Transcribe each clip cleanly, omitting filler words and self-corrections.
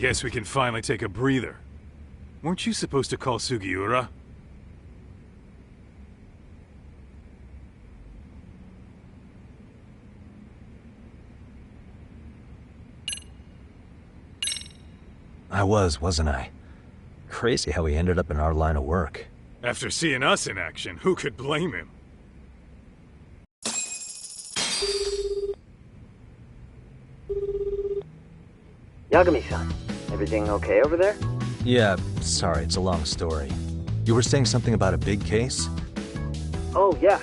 Guess we can finally take a breather. Weren't you supposed to call Sugiura? I wasn't I? Crazy how he ended up in our line of work. After seeing us in action, who could blame him? Yagami-san, everything okay over there? Yeah, sorry, it's a long story. You were saying something about a big case? Oh, yeah.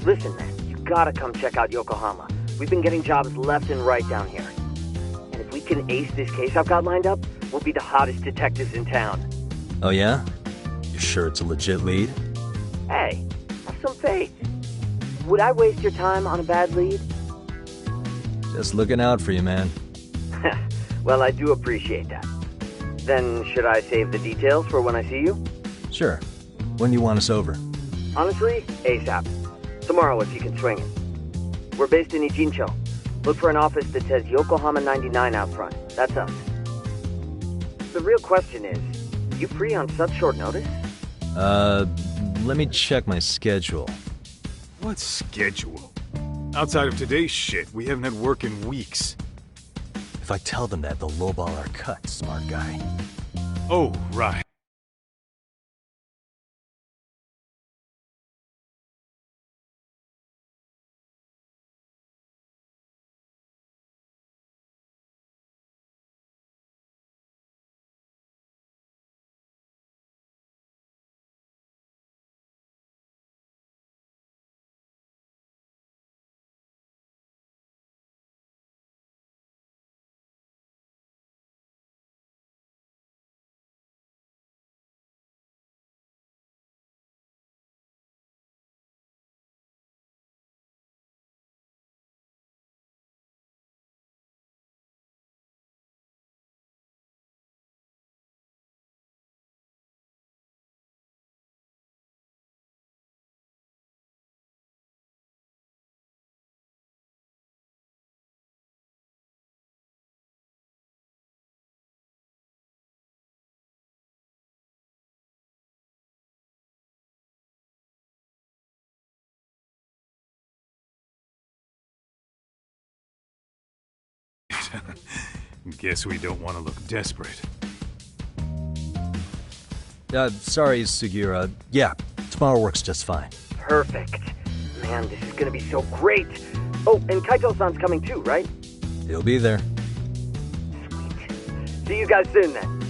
Listen, man, you gotta come check out Yokohama. We've been getting jobs left and right down here. And if we can ace this case I've got lined up, we'll be the hottest detectives in town. Oh yeah? You sure it's a legit lead? Hey, have some faith. Would I waste your time on a bad lead? Just looking out for you, man. Well, I do appreciate that. Then, should I save the details for when I see you? Sure. When do you want us over? Honestly, ASAP. Tomorrow if you can swing it. We're based in Ijincho. Look for an office that says Yokohama 99 out front. That's us. The real question is, you free on such short notice? Let me check my schedule. What schedule? Outside of today's shit, we haven't had work in weeks. If I tell them that, they'll lowball our cut, smart guy. Oh, right. Guess we don't want to look desperate. Sorry, Sugiura. Yeah, tomorrow works just fine. Perfect. Man, this is gonna be so great. Oh, and Kaito-san's coming too, right? He'll be there. Sweet. See you guys soon then.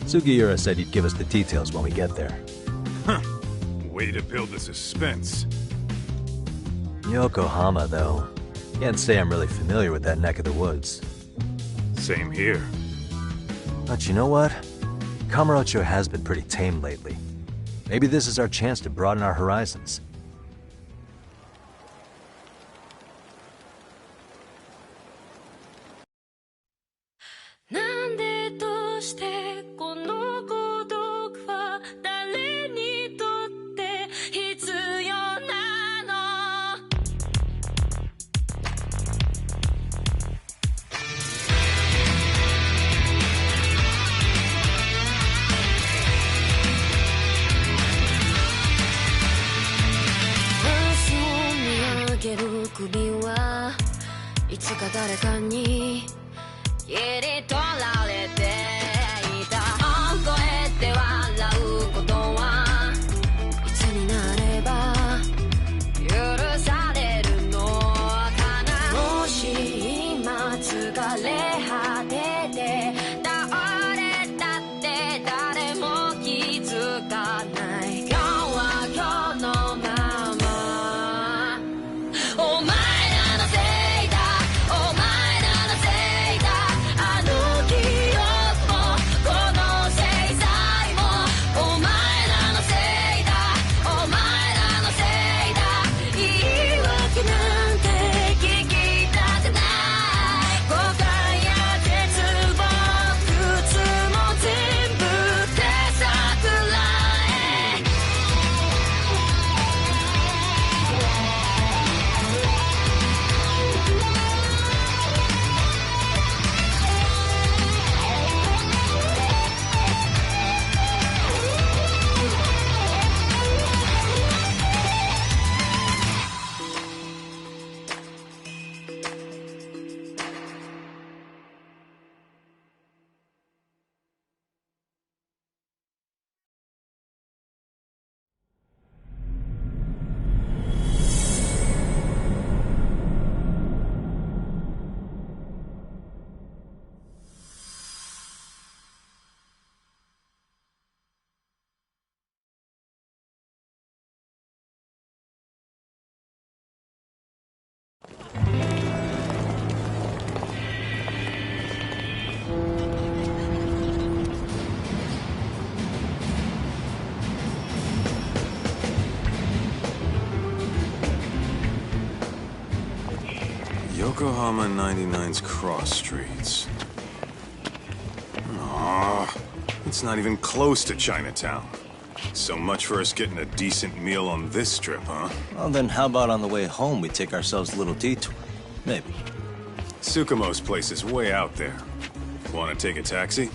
Sugiura said he'd give us the details when we get there. Huh. Way to build the suspense. Yokohama, though. Can't say I'm really familiar with that neck of the woods. Same here. But you know what? Kamurocho has been pretty tame lately. Maybe this is our chance to broaden our horizons. Yokohama 99's cross streets. Aw, it's not even close to Chinatown. So much for us getting a decent meal on this strip, huh? Well, then how about on the way home we take ourselves a little detour? Maybe. Tsukumo's place is way out there. Want to take a taxi?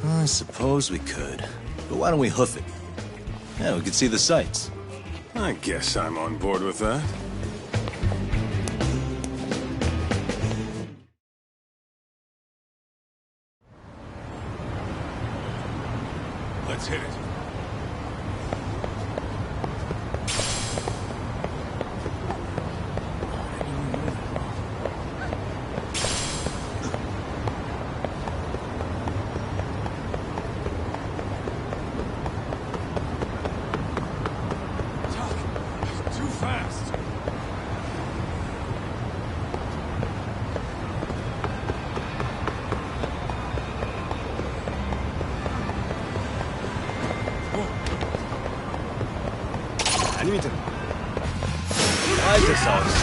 I suppose we could. But why don't we hoof it? Yeah, we could see the sights. I guess I'm on board with that. Let's hit it. Too fast. 아니면 화이트 사우스.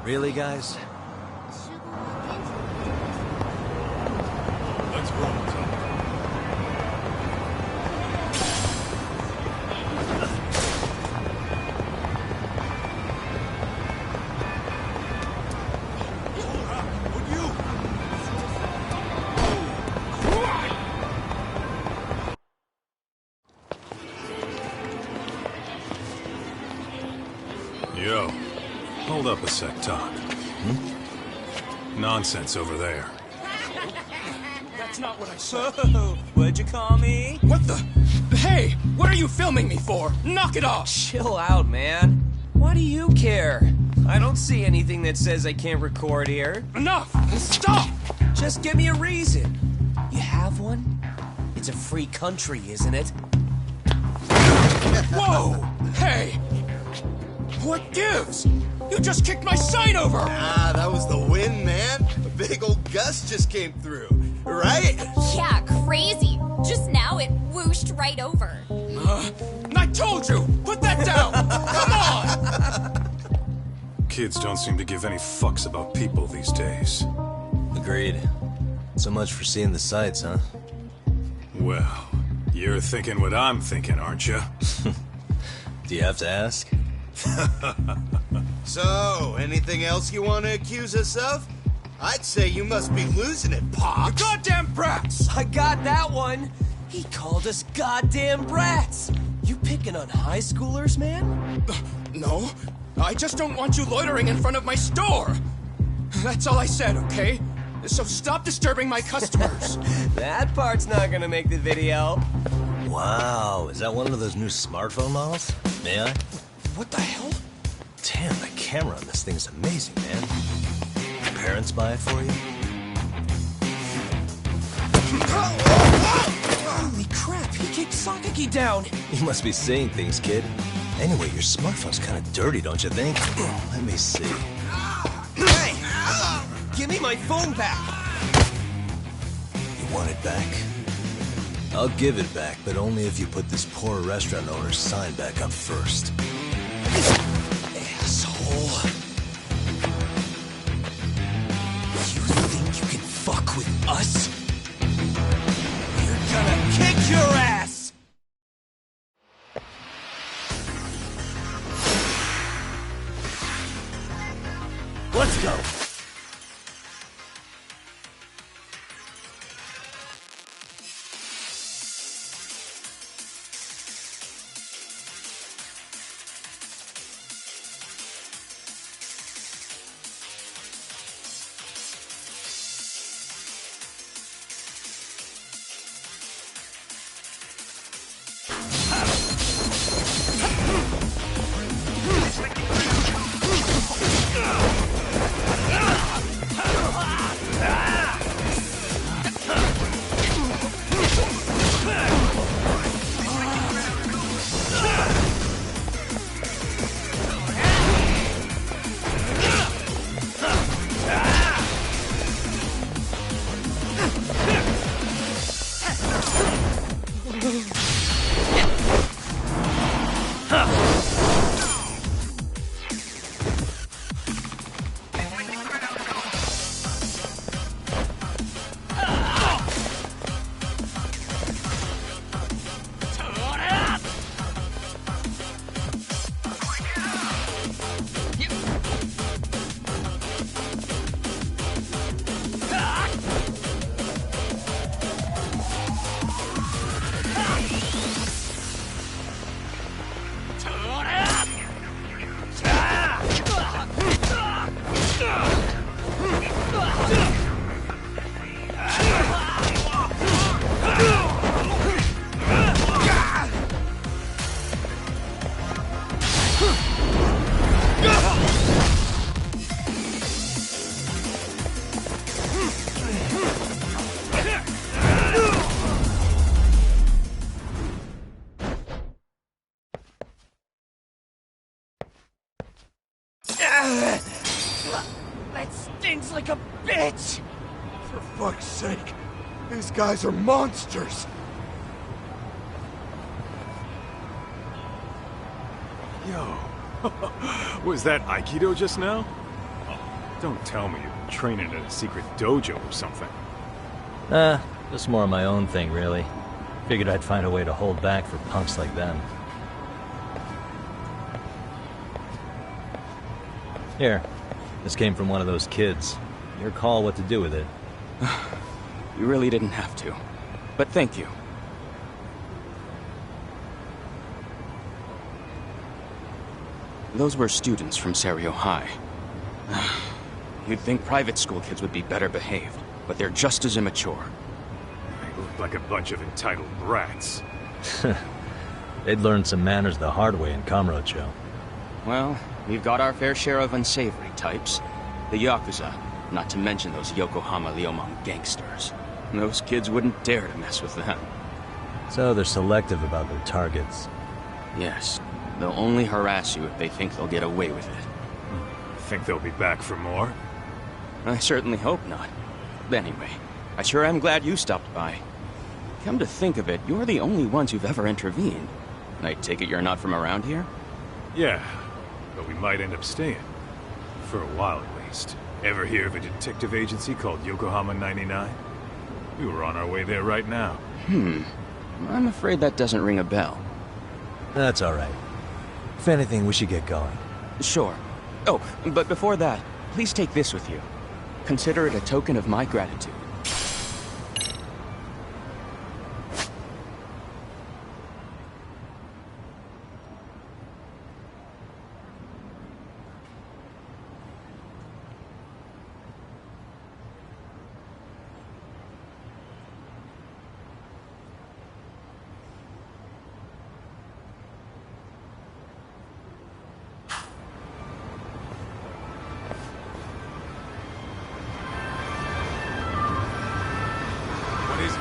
Really, guys? Let's roll, Tom. Hold up, would you? Yo, hold up a sec, Doc. Nonsense over there. That's not what I said. Whoa, what'd you call me? What the? Hey, what are you filming me for? Knock it off! Chill out, man. Why do you care? I don't see anything that says I can't record here. Enough! Stop! Just give me a reason. You have one? It's a free country, isn't it? Whoa! Hey! What gives? You just kicked my sign over! Ah, that was the wind, man. A big old gust just came through, right? Yeah, crazy. Just now it whooshed right over. I told you! Put that down! Come on! Kids don't seem to give any fucks about people these days. Agreed. So much for seeing the sights, huh? Well, you're thinking what I'm thinking, aren't you? Do you have to ask? So, anything else you want to accuse us of? I'd say you must be losing it, Pops. Goddamn brats! I got that one. He called us goddamn brats. You picking on high schoolers, man? No, I just don't want you loitering in front of my store. That's all I said, okay? So stop disturbing my customers. That part's not gonna make the video. Wow, is that one of those new smartphone models? May I? What the hell? Damn, the camera on this thing is amazing, man. Your parents buy it for you? Holy crap, he kicked Sakaki down. You must be seeing things, kid. Anyway, your smartphone's kind of dirty, don't you think? Let me see. Hey! Give me my phone back! You want it back? I'll give it back, but only if you put this poor restaurant owner's sign back up first. Asshole. You think you can fuck with us? We're gonna kick your ass! Let's go! like a bitch! For fuck's sake, these guys are monsters! Yo, was that Aikido just now? Don't tell me you're training in a secret dojo or something. Just more of my own thing, really. Figured I'd find a way to hold back for punks like them. Here, this came from one of those kids. Your call what to do with it. You really didn't have to. But thank you. Those were students from Serio High. You'd think private school kids would be better behaved, but they're just as immature. They look like a bunch of entitled brats. They'd learned some manners the hard way in Kamurocho. Well, we've got our fair share of unsavory types. The Yakuza, not to mention those Yokohama Liumang gangsters. Those kids wouldn't dare to mess with them. So they're selective about their targets. Yes, they'll only harass you if they think they'll get away with it. Think they'll be back for more? I certainly hope not. Anyway, I sure am glad you stopped by. Come to think of it, you're the only ones who've ever intervened. I take it you're not from around here? Yeah, but we might end up staying. For a while at least. Ever hear of a detective agency called Yokohama 99? We were on our way there right now. I'm afraid that doesn't ring a bell. That's alright. If anything, we should get going. Sure. Oh, but before that, please take this with you. Consider it a token of my gratitude. What is it?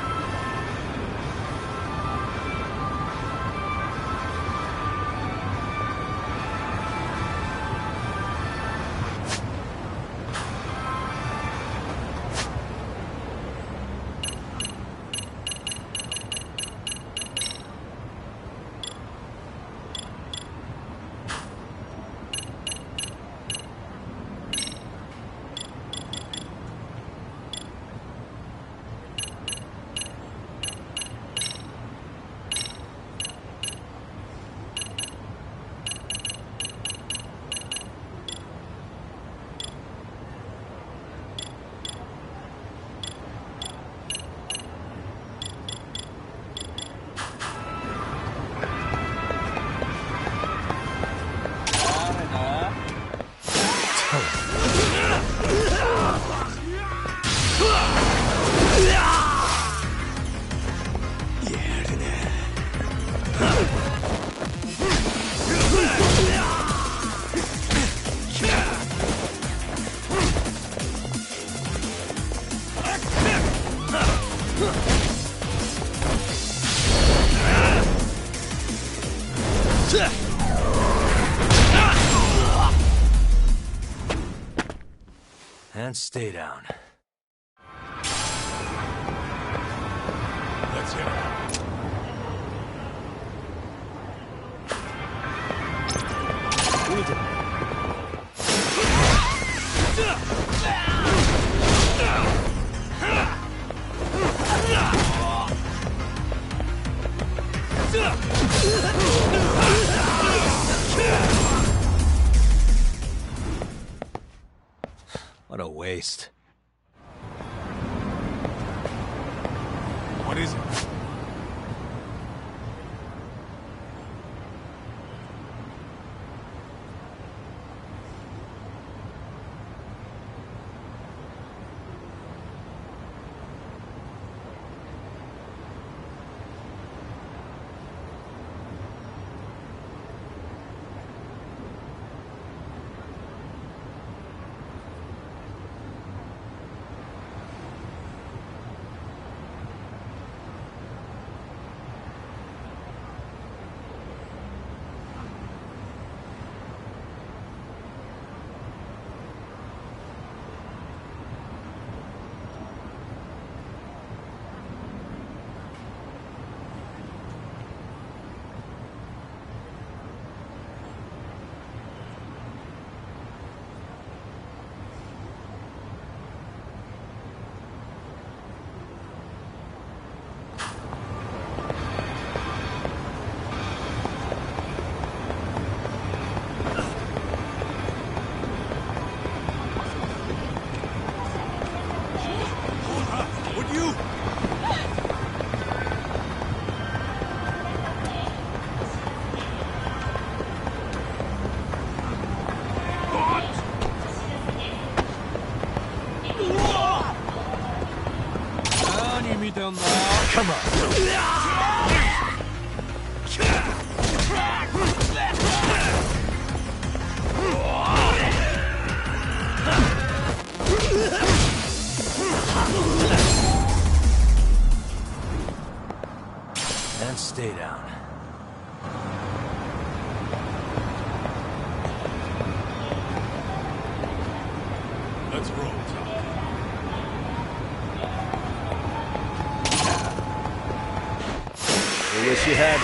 And stay down. Let's hit it. We need to... What a waste. What is it? Come on. And stay down. Let's roll, Tom. I wish you had.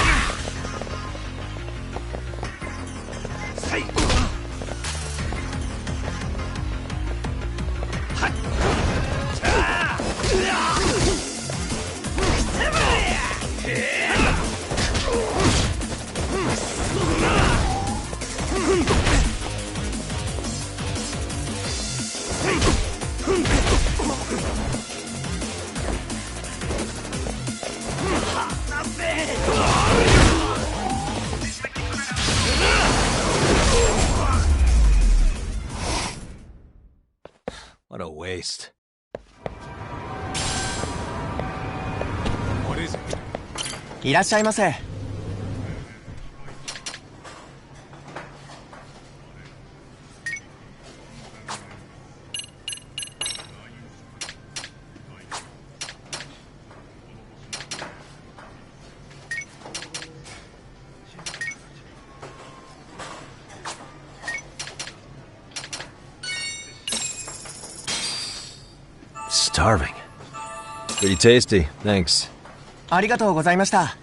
What a waste. What is it? いらっしゃいませ。Starving. Pretty tasty, thanks. ありがとうございました。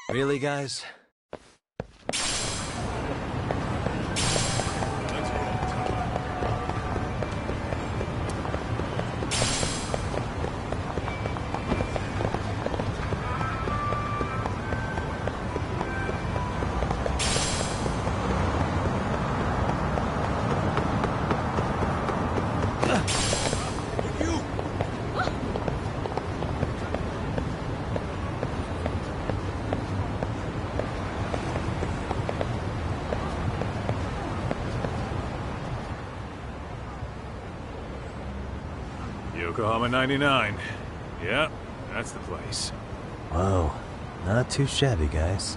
Really, guys? Yokohama 99. Yeah, that's the place. Whoa, not too shabby, guys.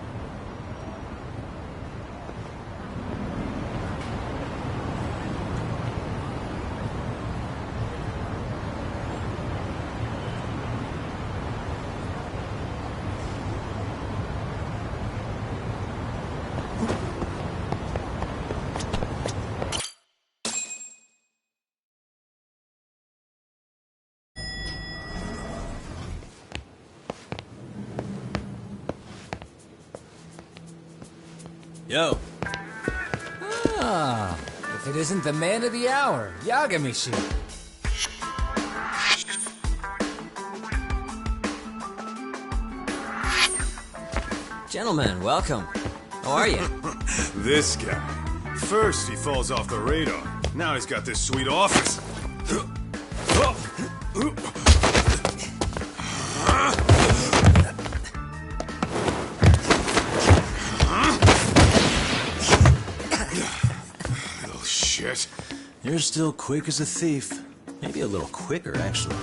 Yo. Ah, if it isn't the man of the hour, Yagami-shi. Gentlemen, welcome. How are you? This guy. First he falls off the radar. Now he's got this sweet office. Little shit. You're still quick as a thief. Maybe a little quicker, actually.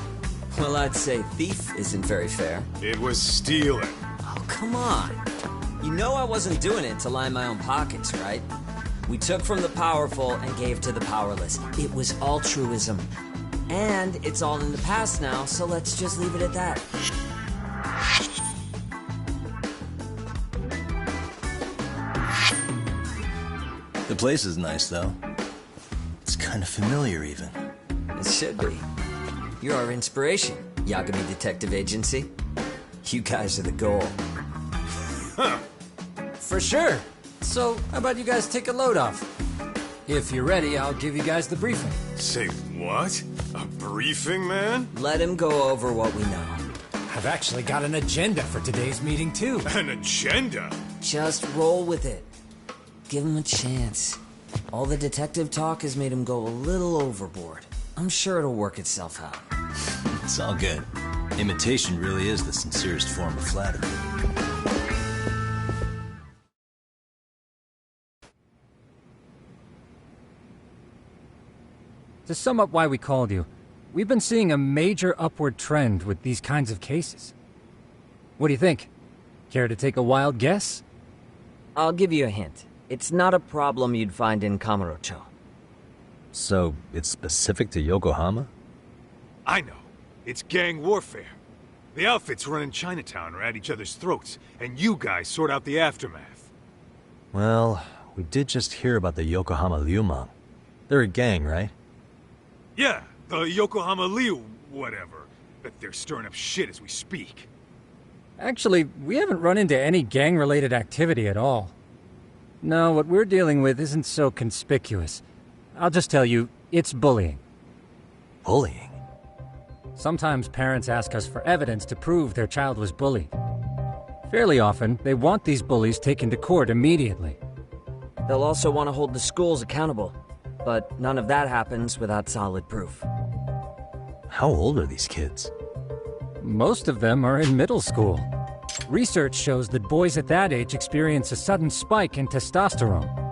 Well, I'd say thief isn't very fair. It was stealing. Oh, come on. You know I wasn't doing it to line my own pockets, right? We took from the powerful and gave to the powerless. It was altruism. And it's all in the past now, so let's just leave it at that. The place is nice, though. It's kind of familiar, even. It should be. You're our inspiration, Yagami Detective Agency. You guys are the goal. Huh. For sure. So, how about you guys take a load off? If you're ready, I'll give you guys the briefing. Say what? A briefing, man? Let him go over what we know. I've actually got an agenda for today's meeting, too. An agenda? Just roll with it. Give him a chance. All the detective talk has made him go a little overboard. I'm sure it'll work itself out. It's all good. Imitation really is the sincerest form of flattery. To sum up why we called you, we've been seeing a major upward trend with these kinds of cases. What do you think? Care to take a wild guess? I'll give you a hint. It's not a problem you'd find in Kamurocho. So, it's specific to Yokohama? I know. It's gang warfare. The outfits running Chinatown are at each other's throats, and you guys sort out the aftermath. Well, we did just hear about the Yokohama Liumang. They're a gang, right? Yeah, the Yokohama Liu whatever. Bet they're stirring up shit as we speak. Actually, we haven't run into any gang-related activity at all. No, what we're dealing with isn't so conspicuous. I'll just tell you, it's bullying. Bullying? Sometimes parents ask us for evidence to prove their child was bullied. Fairly often, they want these bullies taken to court immediately. They'll also want to hold the schools accountable, but none of that happens without solid proof. How old are these kids? Most of them are in middle school. Research shows that boys at that age experience a sudden spike in testosterone.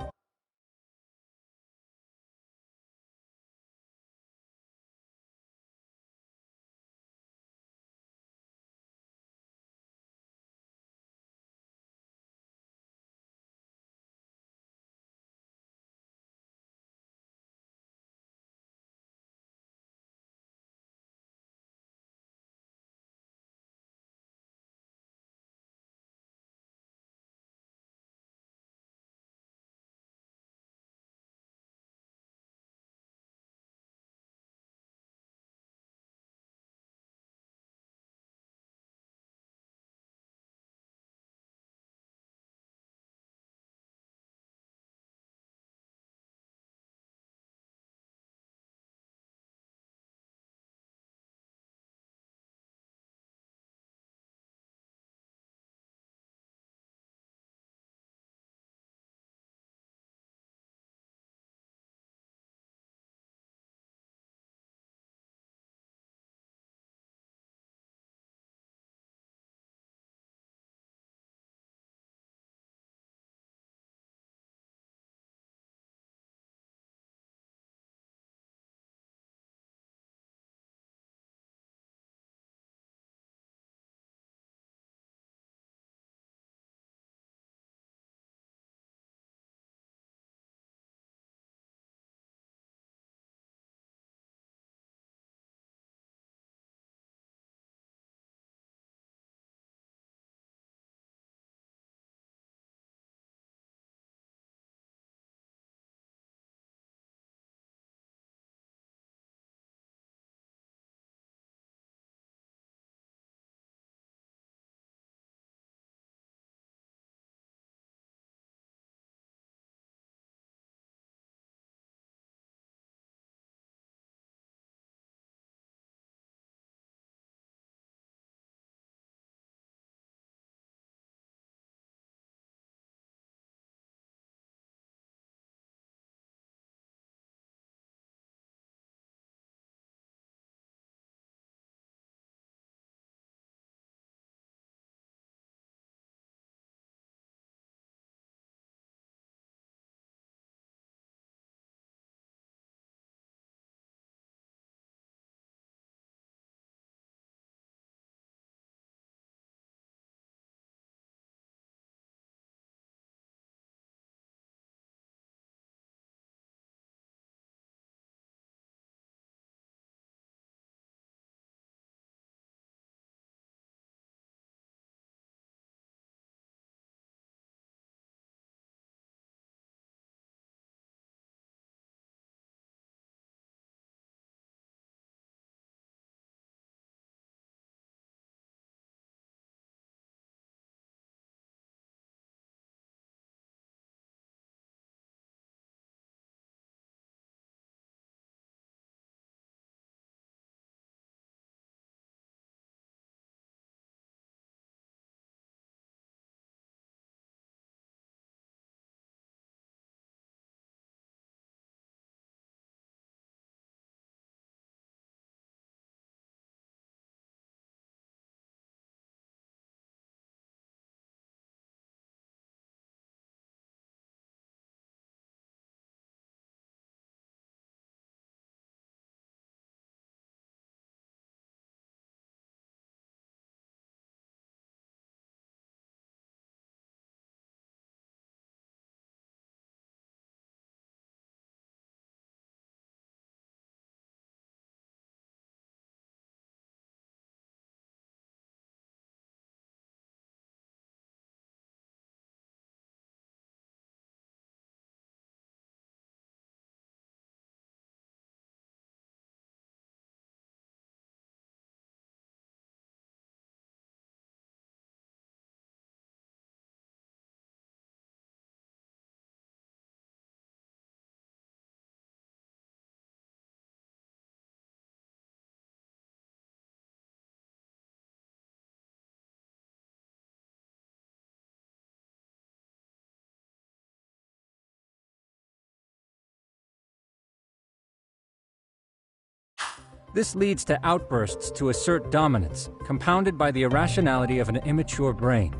This leads to outbursts to assert dominance, compounded by the irrationality of an immature brain.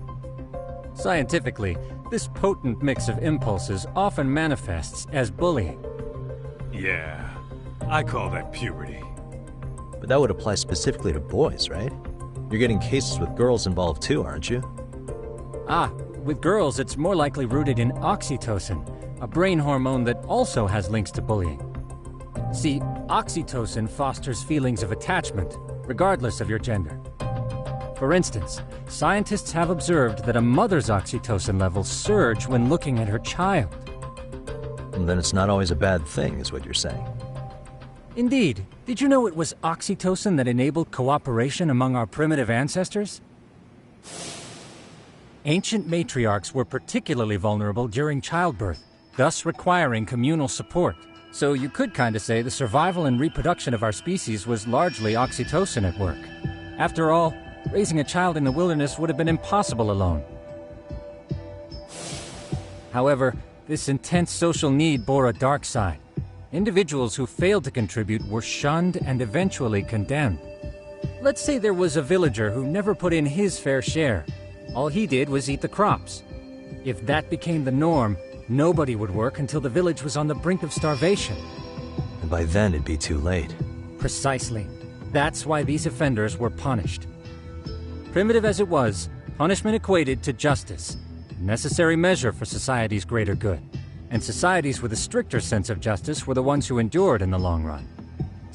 Scientifically, this potent mix of impulses often manifests as bullying. Yeah, I call that puberty. But that would apply specifically to boys, right? You're getting cases with girls involved too, aren't you? Ah, with girls it's more likely rooted in oxytocin, a brain hormone that also has links to bullying. See, oxytocin fosters feelings of attachment, regardless of your gender. For instance, scientists have observed that a mother's oxytocin levels surge when looking at her child. And then it's not always a bad thing, is what you're saying. Indeed. Did you know it was oxytocin that enabled cooperation among our primitive ancestors? Ancient matriarchs were particularly vulnerable during childbirth, thus requiring communal support. So you could kinda say the survival and reproduction of our species was largely oxytocin at work. After all, raising a child in the wilderness would have been impossible alone. However, this intense social need bore a dark side. Individuals who failed to contribute were shunned and eventually condemned. Let's say there was a villager who never put in his fair share. All he did was eat the crops. If that became the norm, nobody would work until the village was on the brink of starvation. And by then it'd be too late. Precisely. That's why these offenders were punished. Primitive as it was, punishment equated to justice, a necessary measure for society's greater good. And societies with a stricter sense of justice were the ones who endured in the long run.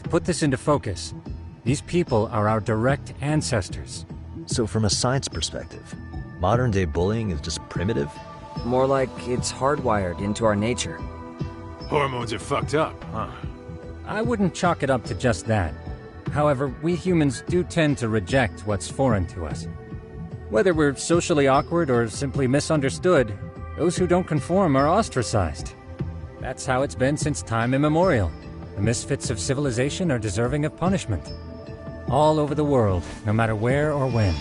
To put this into focus, these people are our direct ancestors. So from a science perspective, modern-day bullying is just primitive? More like it's hardwired into our nature. Hormones are fucked up, huh? I wouldn't chalk it up to just that. However, we humans do tend to reject what's foreign to us. Whether we're socially awkward or simply misunderstood, those who don't conform are ostracized. That's how it's been since time immemorial. The misfits of civilization are deserving of punishment. All over the world, no matter where or when.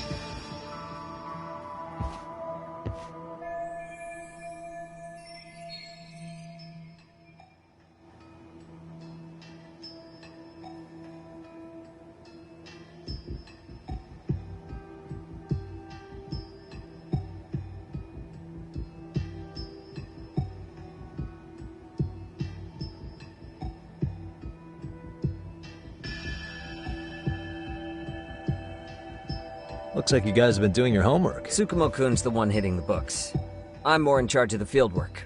Looks like you guys have been doing your homework. Tsukumo-kun's the one hitting the books. I'm more in charge of the fieldwork.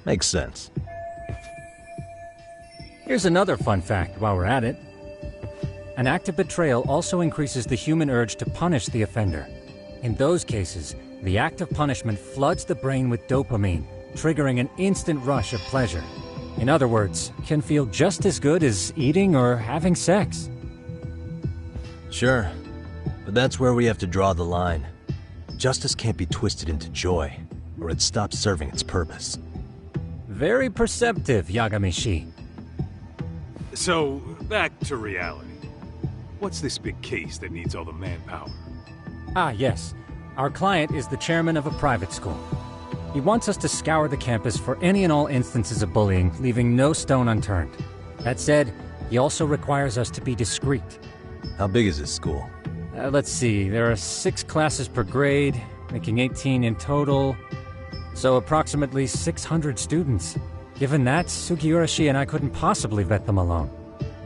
Makes sense. Here's another fun fact while we're at it. An act of betrayal also increases the human urge to punish the offender. In those cases, the act of punishment floods the brain with dopamine, triggering an instant rush of pleasure. In other words, can feel just as good as eating or having sex. Sure. But that's where we have to draw the line. Justice can't be twisted into joy, or it stops serving its purpose. Very perceptive, Yagami-shi. So, back to reality. What's this big case that needs all the manpower? Ah, yes. Our client is the chairman of a private school. He wants us to scour the campus for any and all instances of bullying, leaving no stone unturned. That said, he also requires us to be discreet. How big is this school? Let's see, there are 6 classes per grade, making 18 in total, so approximately 600 students. Given that, Sugiurashi and I couldn't possibly vet them alone.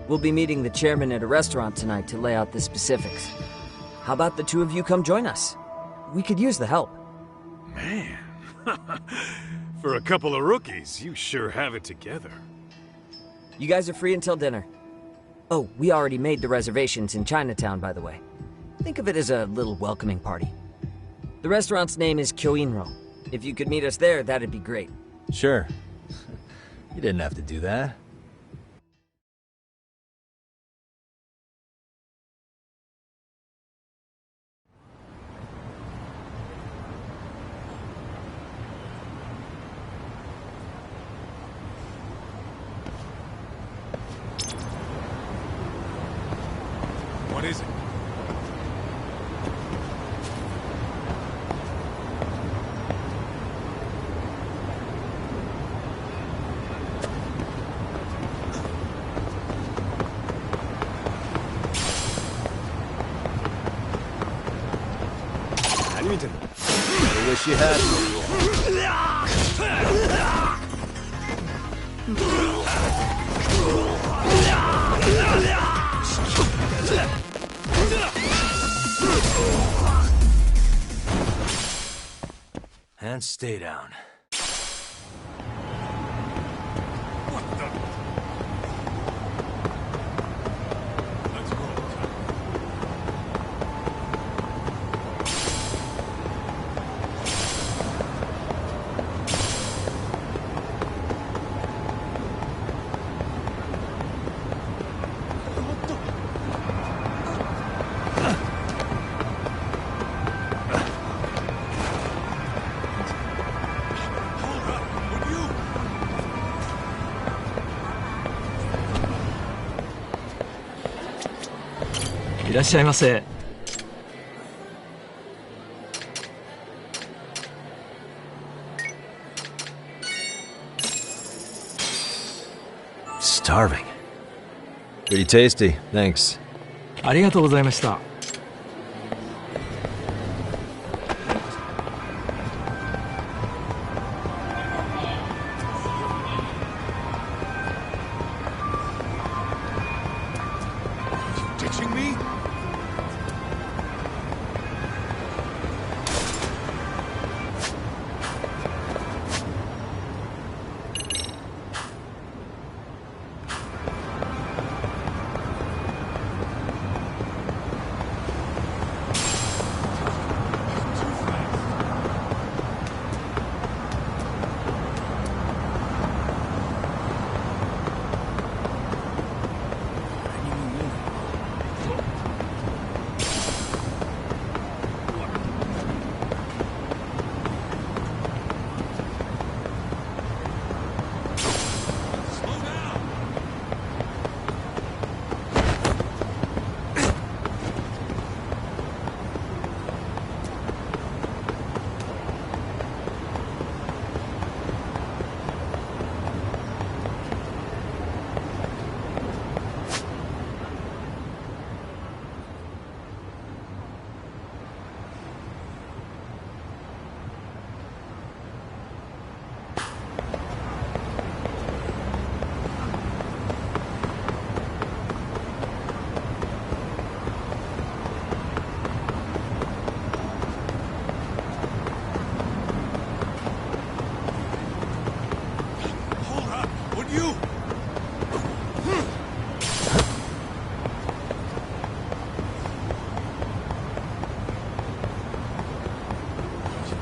We'll be meeting the chairman at a restaurant tonight to lay out the specifics. How about the two of you come join us? We could use the help. Man, for a couple of rookies, you sure have it together. You guys are free until dinner. Oh, we already made the reservations in Chinatown, by the way. Think of it as a little welcoming party. The restaurant's name is Kyoinro. If you could meet us there, that'd be great. Sure. You didn't have to do that. What is it? I wish you had. And stay down.いらっしゃいませ。Starving. Pretty tasty, thanks. ありがとうございました。Ditching me?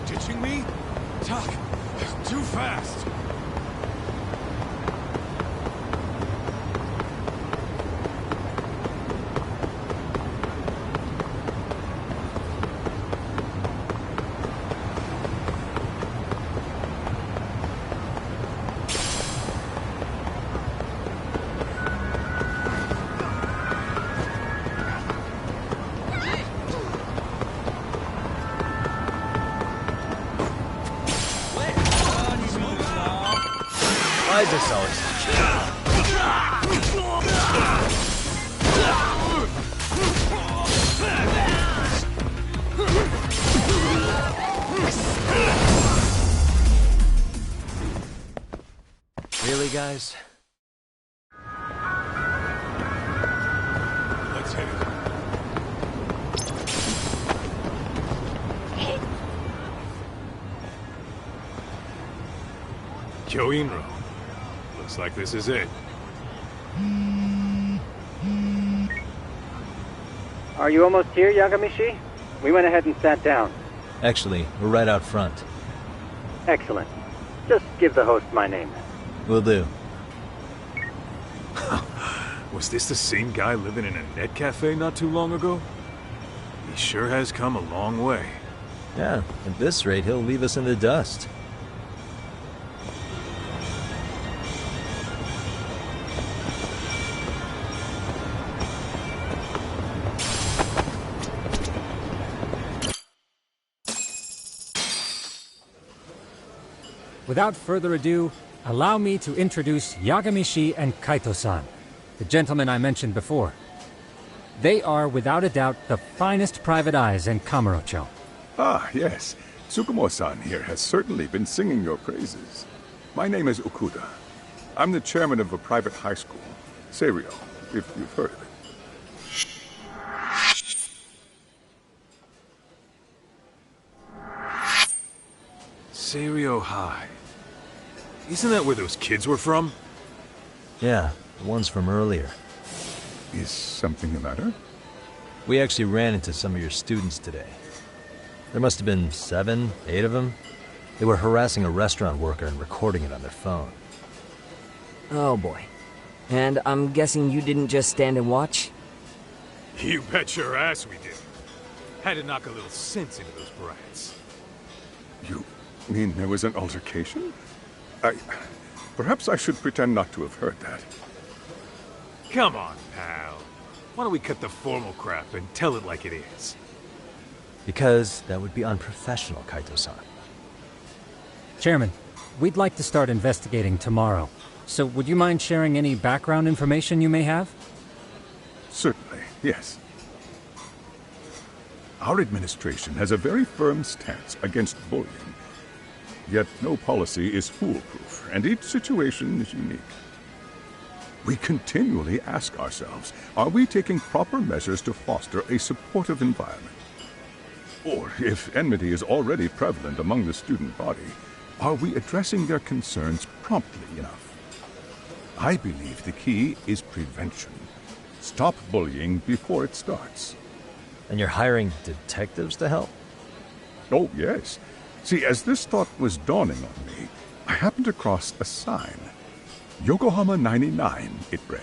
Ditching me? Tuck, too fast. Why is this always... Really, guys? Let's hit it. Kyoinro. Looks like this is it. Are you almost here, Yagamishi? We went ahead and sat down. Actually, we're right out front. Excellent. Just give the host my name. Will do. Was this the same guy living in a net cafe not too long ago? He sure has come a long way. Yeah, at this rate, he'll leave us in the dust. Without further ado, allow me to introduce Yagamishi and Kaito-san, the gentlemen I mentioned before. They are, without a doubt, the finest private eyes in Kamurocho. Ah, yes. Tsukumo-san here has certainly been singing your praises. My name is Okuda. I'm the chairman of a private high school, Seiryo, if you've heard of it. Seiryo High. Isn't that where those kids were from? Yeah, the ones from earlier. Is something the matter? We actually ran into some of your students today. There must have been 7, 8 of them. They were harassing a restaurant worker and recording it on their phone. Oh boy. And I'm guessing you didn't just stand and watch? You bet your ass we did. Had to knock a little sense into those brats. You mean there was an altercation? Perhaps I should pretend not to have heard that. Come on, pal. Why don't we cut the formal crap and tell it like it is? Because that would be unprofessional, Kaito-san. Chairman, we'd like to start investigating tomorrow. So would you mind sharing any background information you may have? Certainly, yes. Our administration has a very firm stance against bullying. Yet no policy is foolproof, and each situation is unique. We continually ask ourselves, are we taking proper measures to foster a supportive environment? Or, if enmity is already prevalent among the student body, are we addressing their concerns promptly enough? I believe the key is prevention. Stop bullying before it starts. And you're hiring detectives to help? Oh, yes. See, as this thought was dawning on me, I happened across a sign. Yokohama 99, it read.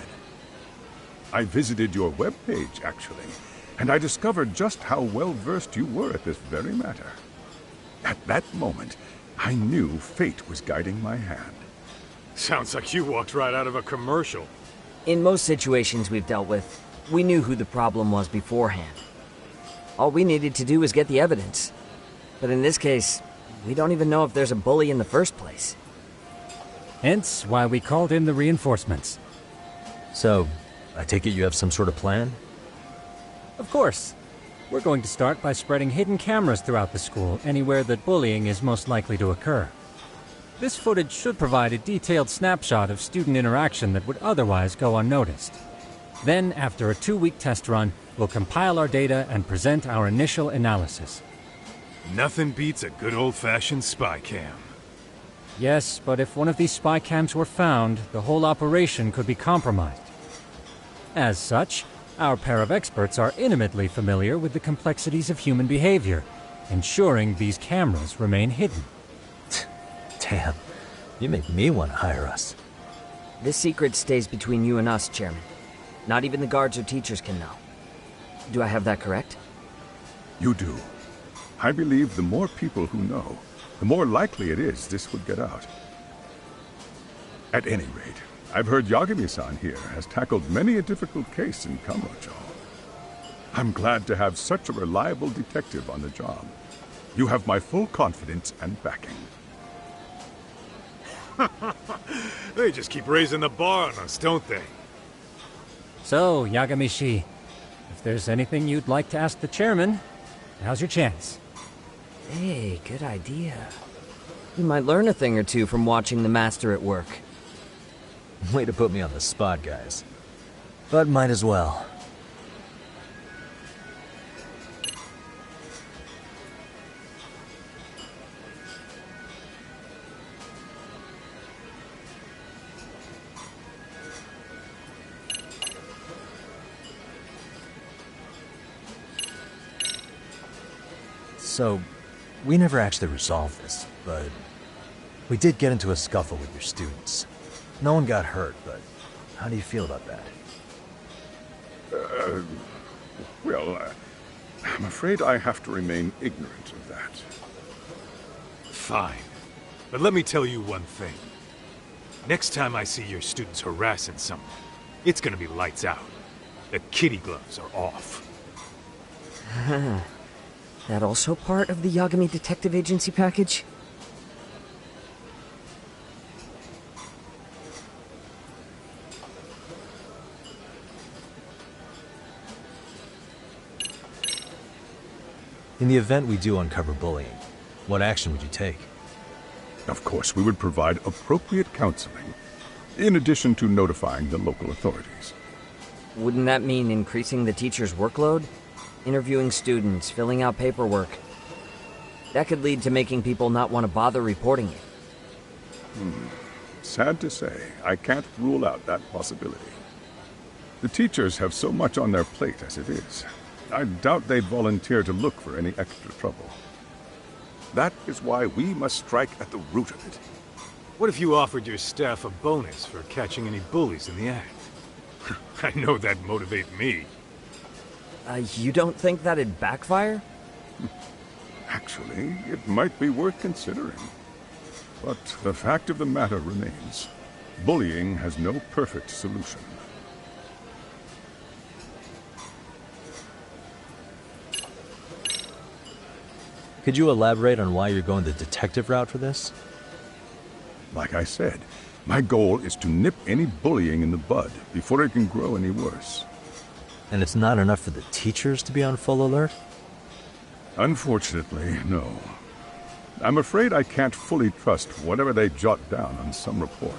I visited your webpage, actually, and I discovered just how well-versed you were at this very matter. At that moment, I knew fate was guiding my hand. Sounds like you walked right out of a commercial. In most situations we've dealt with, we knew who the problem was beforehand. All we needed to do was get the evidence. But in this case, we don't even know if there's a bully in the first place. Hence why we called in the reinforcements. So, I take it you have some sort of plan? Of course. We're going to start by spreading hidden cameras throughout the school, anywhere that bullying is most likely to occur. This footage should provide a detailed snapshot of student interaction that would otherwise go unnoticed. Then, after a 2-week test run, we'll compile our data and present our initial analysis. Nothing beats a good old-fashioned spy cam. Yes, but if one of these spy cams were found, the whole operation could be compromised. As such, our pair of experts are intimately familiar with the complexities of human behavior, ensuring these cameras remain hidden. Damn, you make me want to hire us. This secret stays between you and us, Chairman. Not even the guards or teachers can know. Do I have that correct? You do. I believe the more people who know, the more likely it is this would get out. At any rate, I've heard Yagami-san here has tackled many a difficult case in Kamurocho. I'm glad to have such a reliable detective on the job. You have my full confidence and backing. They just keep raising the bar on us, don't they? So, Yagami-shi, if there's anything you'd like to ask the chairman, now's your chance. Hey, good idea. You might learn a thing or two from watching the master at work. Way to put me on the spot, guys. But might as well. So, we never actually resolved this, but we did get into a scuffle with your students. No one got hurt, but how do you feel about that? I'm afraid I have to remain ignorant of that. Fine. But let me tell you one thing. Next time I see your students harassing someone, it's gonna be lights out. The kitty gloves are off. That also part of the Yagami Detective Agency package? In the event we do uncover bullying, what action would you take? Of course, we would provide appropriate counseling, in addition to notifying the local authorities. Wouldn't that mean increasing the teacher's workload? Interviewing students, filling out paperwork. That could lead to making people not want to bother reporting it. Sad to say, I can't rule out that possibility. The teachers have so much on their plate as it is. I doubt they'd volunteer to look for any extra trouble. That is why we must strike at the root of it. What if you offered your staff a bonus for catching any bullies in the act? I know that'd motivate me. You don't think that'd backfire? Actually, it might be worth considering. But the fact of the matter remains, bullying has no perfect solution. Could you elaborate on why you're going the detective route for this? Like I said, my goal is to nip any bullying in the bud before it can grow any worse. And it's not enough for the teachers to be on full alert? Unfortunately, no. I'm afraid I can't fully trust whatever they jot down on some report.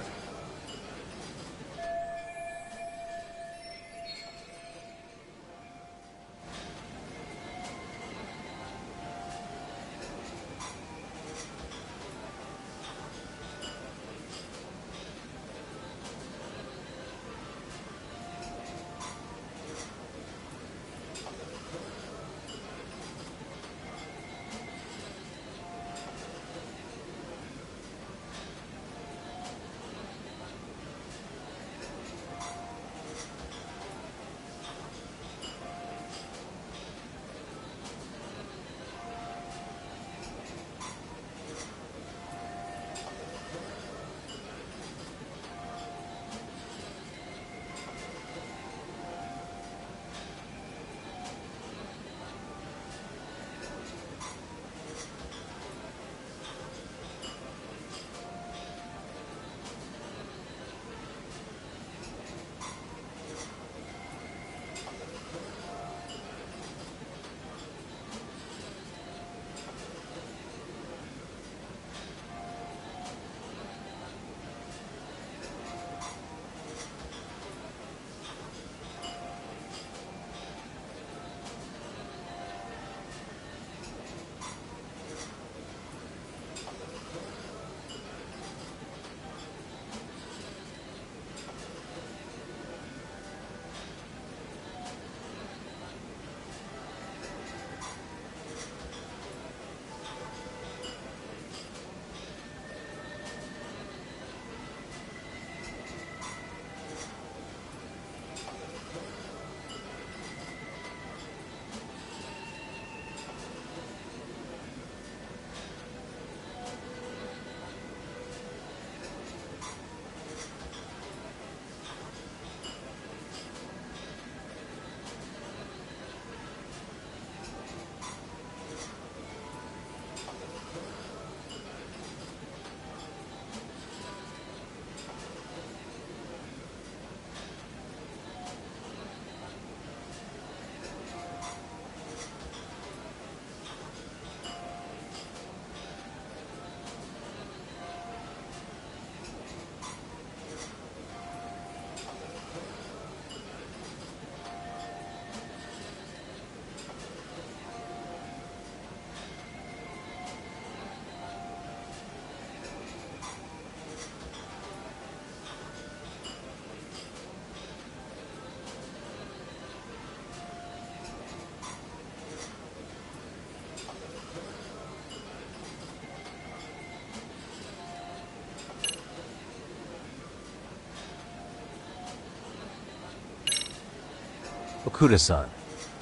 Okuda-san,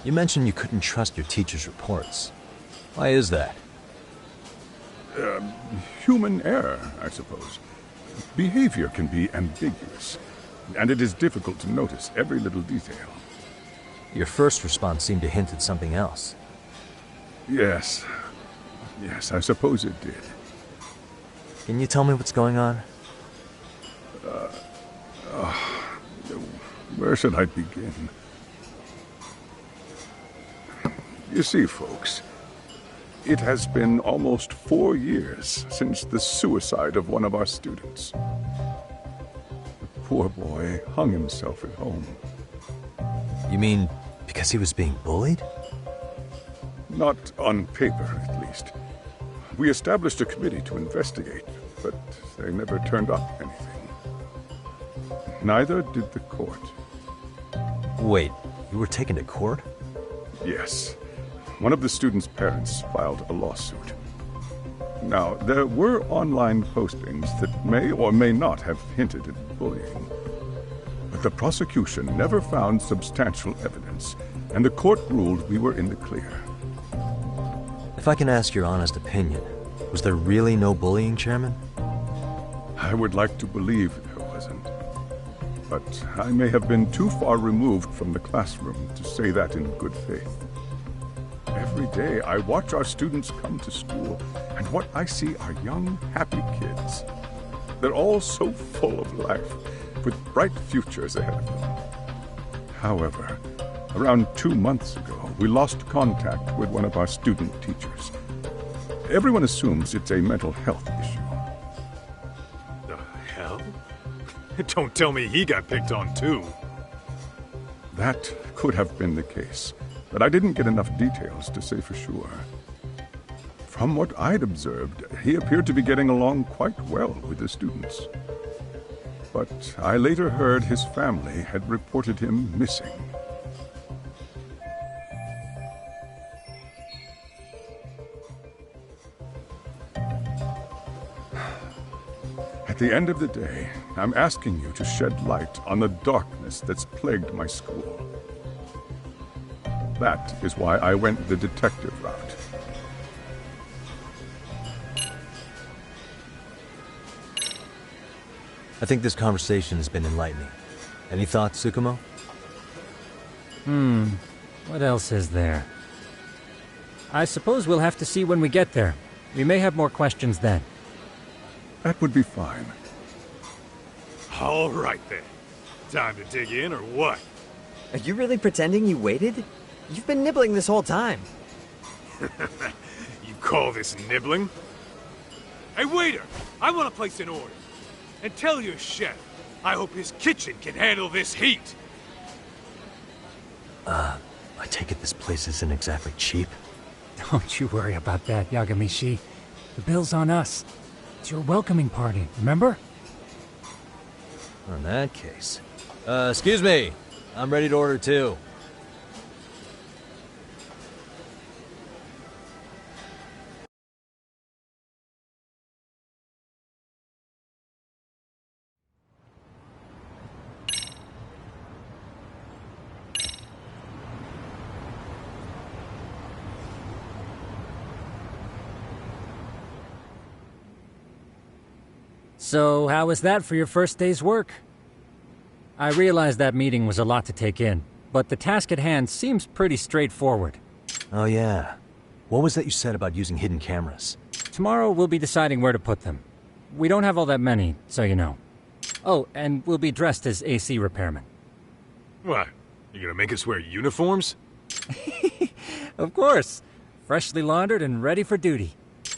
you mentioned you couldn't trust your teacher's reports. Why is that? Human error, I suppose. Behavior can be ambiguous, and it is difficult to notice every little detail. Your first response seemed to hint at something else. Yes. Yes, I suppose it did. Can you tell me what's going on? Where should I begin? You see, folks, It has been almost 4 years since the suicide of one of our students. The poor boy hung himself at home. You mean because he was being bullied? Not on paper, at least. We established a committee to investigate, but they never turned up anything. Neither did the court. Wait, you were taken to court? Yes. One of the students' parents filed a lawsuit. Now, there were online postings that may or may not have hinted at bullying. But the prosecution never found substantial evidence, and the court ruled we were in the clear. If I can ask your honest opinion, was there really no bullying, Chairman? I would like to believe there wasn't. But I may have been too far removed from the classroom to say that in good faith. Every day I watch our students come to school, and what I see are young, happy kids. They're all so full of life, with bright futures ahead of them. However, around 2 months ago, we lost contact with one of our student teachers. Everyone assumes it's a mental health issue. The hell? Don't tell me he got picked on too. That could have been the case, but I didn't get enough details to say for sure. From what I'd observed, he appeared to be getting along quite well with the students. But I later heard his family had reported him missing. At the end of the day, I'm asking you to shed light on the darkness that's plagued my school. That is why I went the detective route. I think this conversation has been enlightening. Any thoughts, Tsukumo? What else is there? I suppose we'll have to see when we get there. We may have more questions then. That would be fine. All right then. Time to dig in or what? Are you really pretending you waited? You've been nibbling this whole time. You call this nibbling? Hey waiter, I want to place an order. And tell your chef, I hope his kitchen can handle this heat. I take it this place isn't exactly cheap? Don't you worry about that, Yagamishi. The bill's on us. It's your welcoming party, remember? In that case. Excuse me. I'm ready to order too. So, how was that for your first day's work? I realize that meeting was a lot to take in, but the task at hand seems pretty straightforward. Oh yeah. What was that you said about using hidden cameras? Tomorrow we'll be deciding where to put them. We don't have all that many, so you know. Oh, and we'll be dressed as AC repairmen. What? You gonna make us wear uniforms? Of course. Freshly laundered and ready for duty.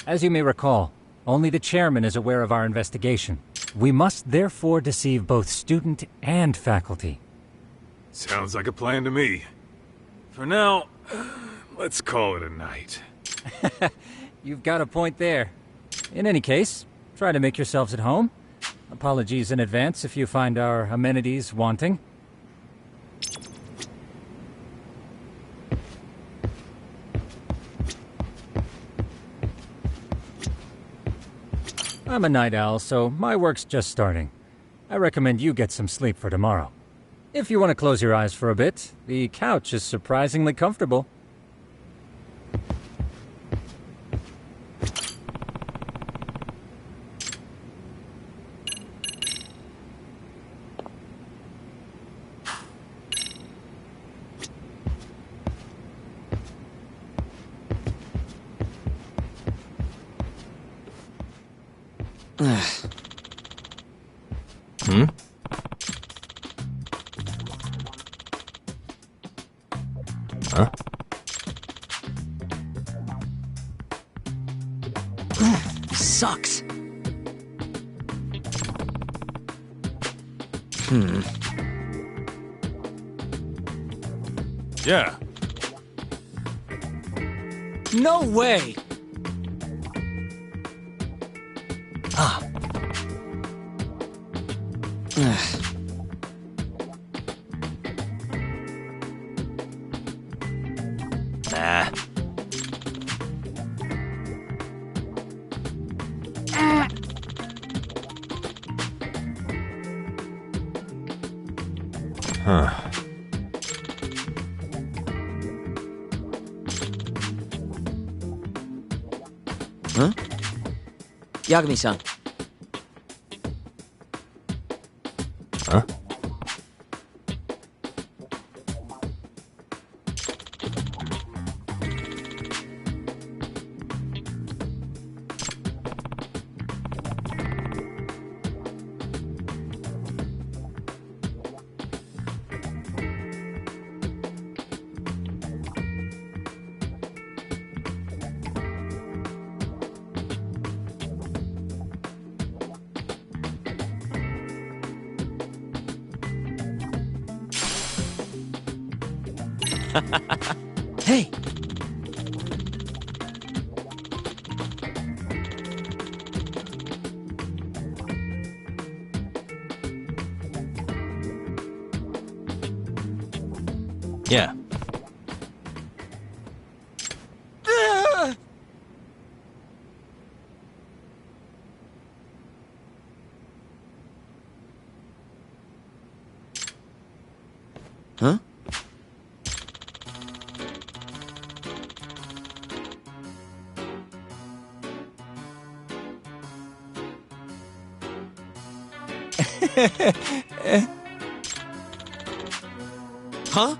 As you may recall, only the chairman is aware of our investigation. We must therefore deceive both student and faculty. Sounds like a plan to me. For now, let's call it a night. You've got a point there. In any case, try to make yourselves at home. Apologies in advance if you find our amenities wanting. I'm a night owl, so my work's just starting. I recommend you get some sleep for tomorrow. If you want to close your eyes for a bit, the couch is surprisingly comfortable. Huh? sucks. Yeah. No way! Ah. Nah. Huh. Huh? Yagami-san. Huh? Hey! Yeah. Huh? Huh?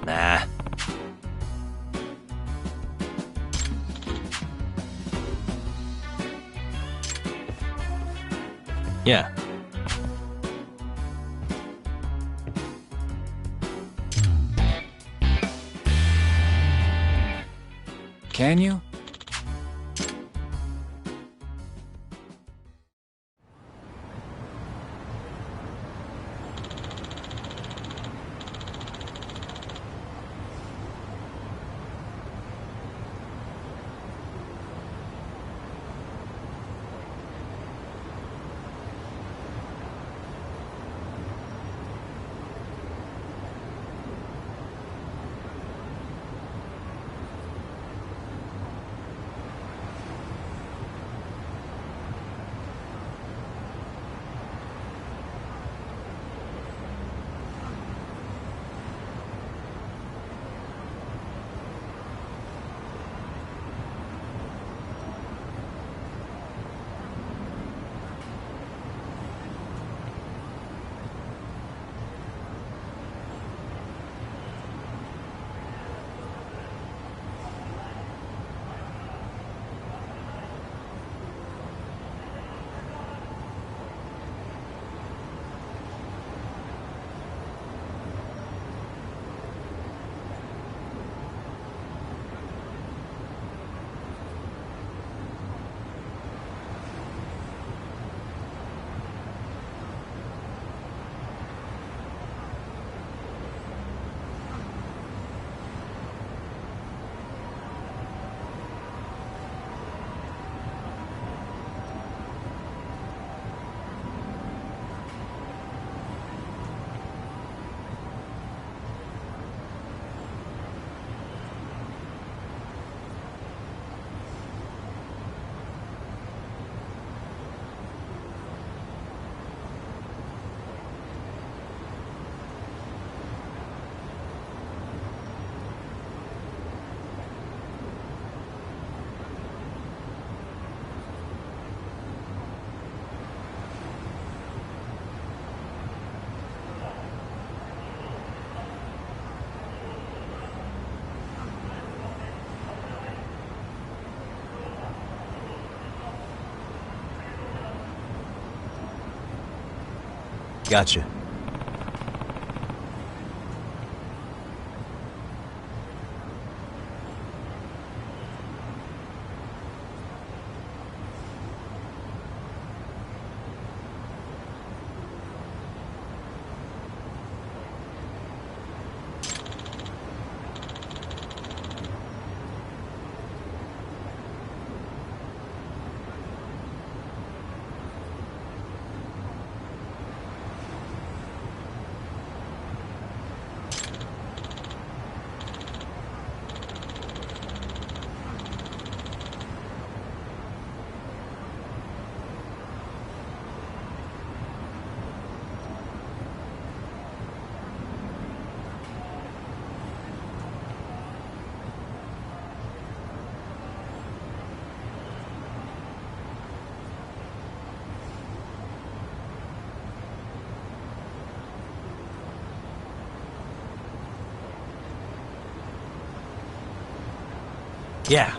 Nah. Yeah. Can you? Gotcha. Yeah.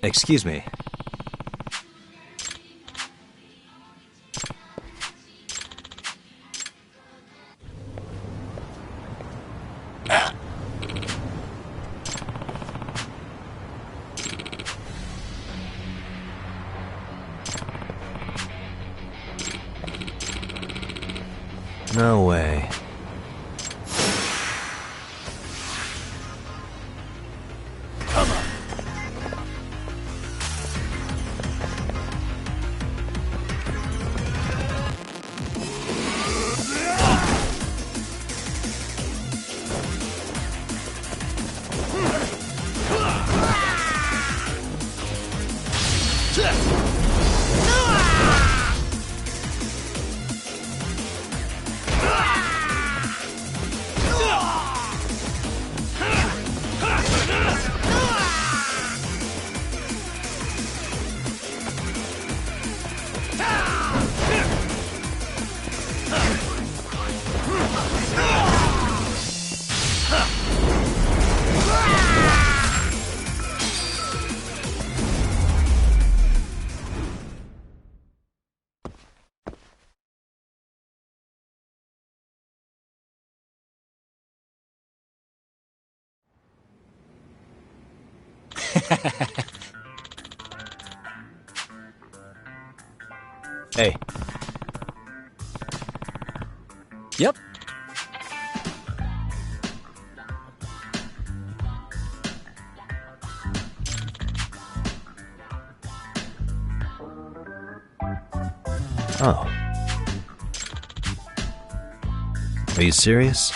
Excuse me. No way. Hey. Yep. Oh. Are you serious?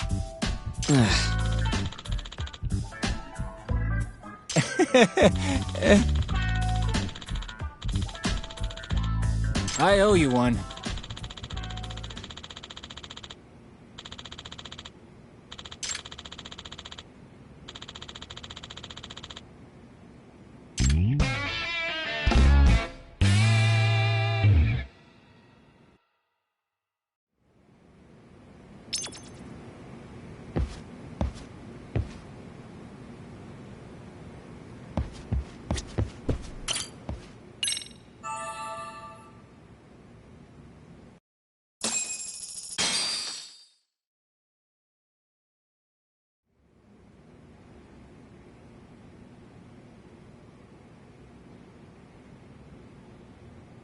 I owe you one.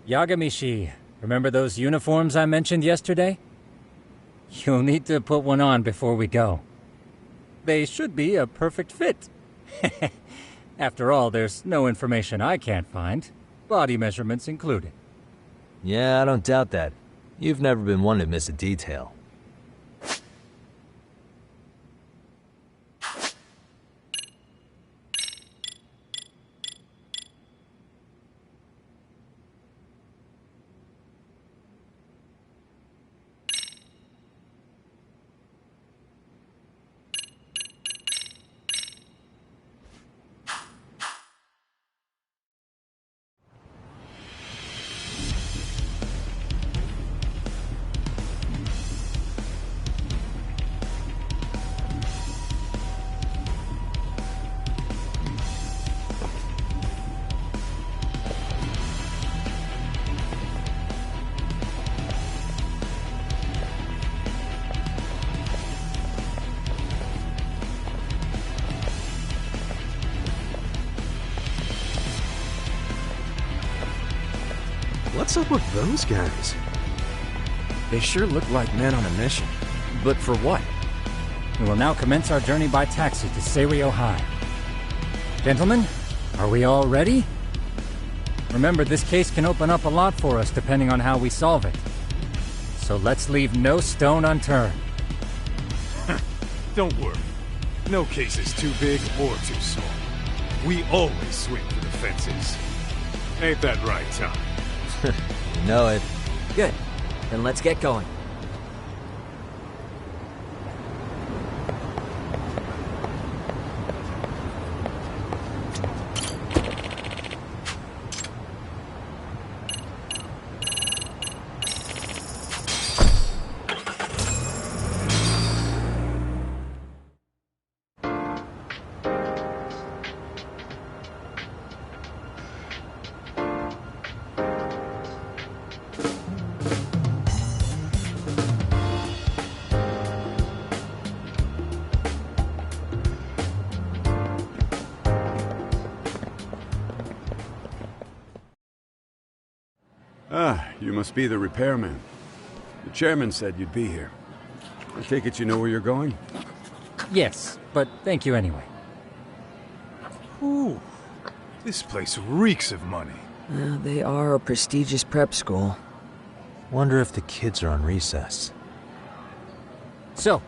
Yagamishi, remember those uniforms I mentioned yesterday? You'll need to put one on before we go. They should be a perfect fit. After all, there's no information I can't find, body measurements included. Yeah, I don't doubt that. You've never been one to miss a detail. What's up with those guys? They sure look like men on a mission. But for what? We will now commence our journey by taxi to Seiryo High. Gentlemen, are we all ready? Remember, this case can open up a lot for us depending on how we solve it. So let's leave no stone unturned. Don't worry. No case is too big or too small. We always swing for the fences. Ain't that right, Tom? You know it. Good. Then let's get going. Ah, you must be the repairman. The chairman said you'd be here. I take it you know where you're going? Yes, but thank you anyway. Ooh, this place reeks of money. They are a prestigious prep school. Wonder if the kids are on recess. So,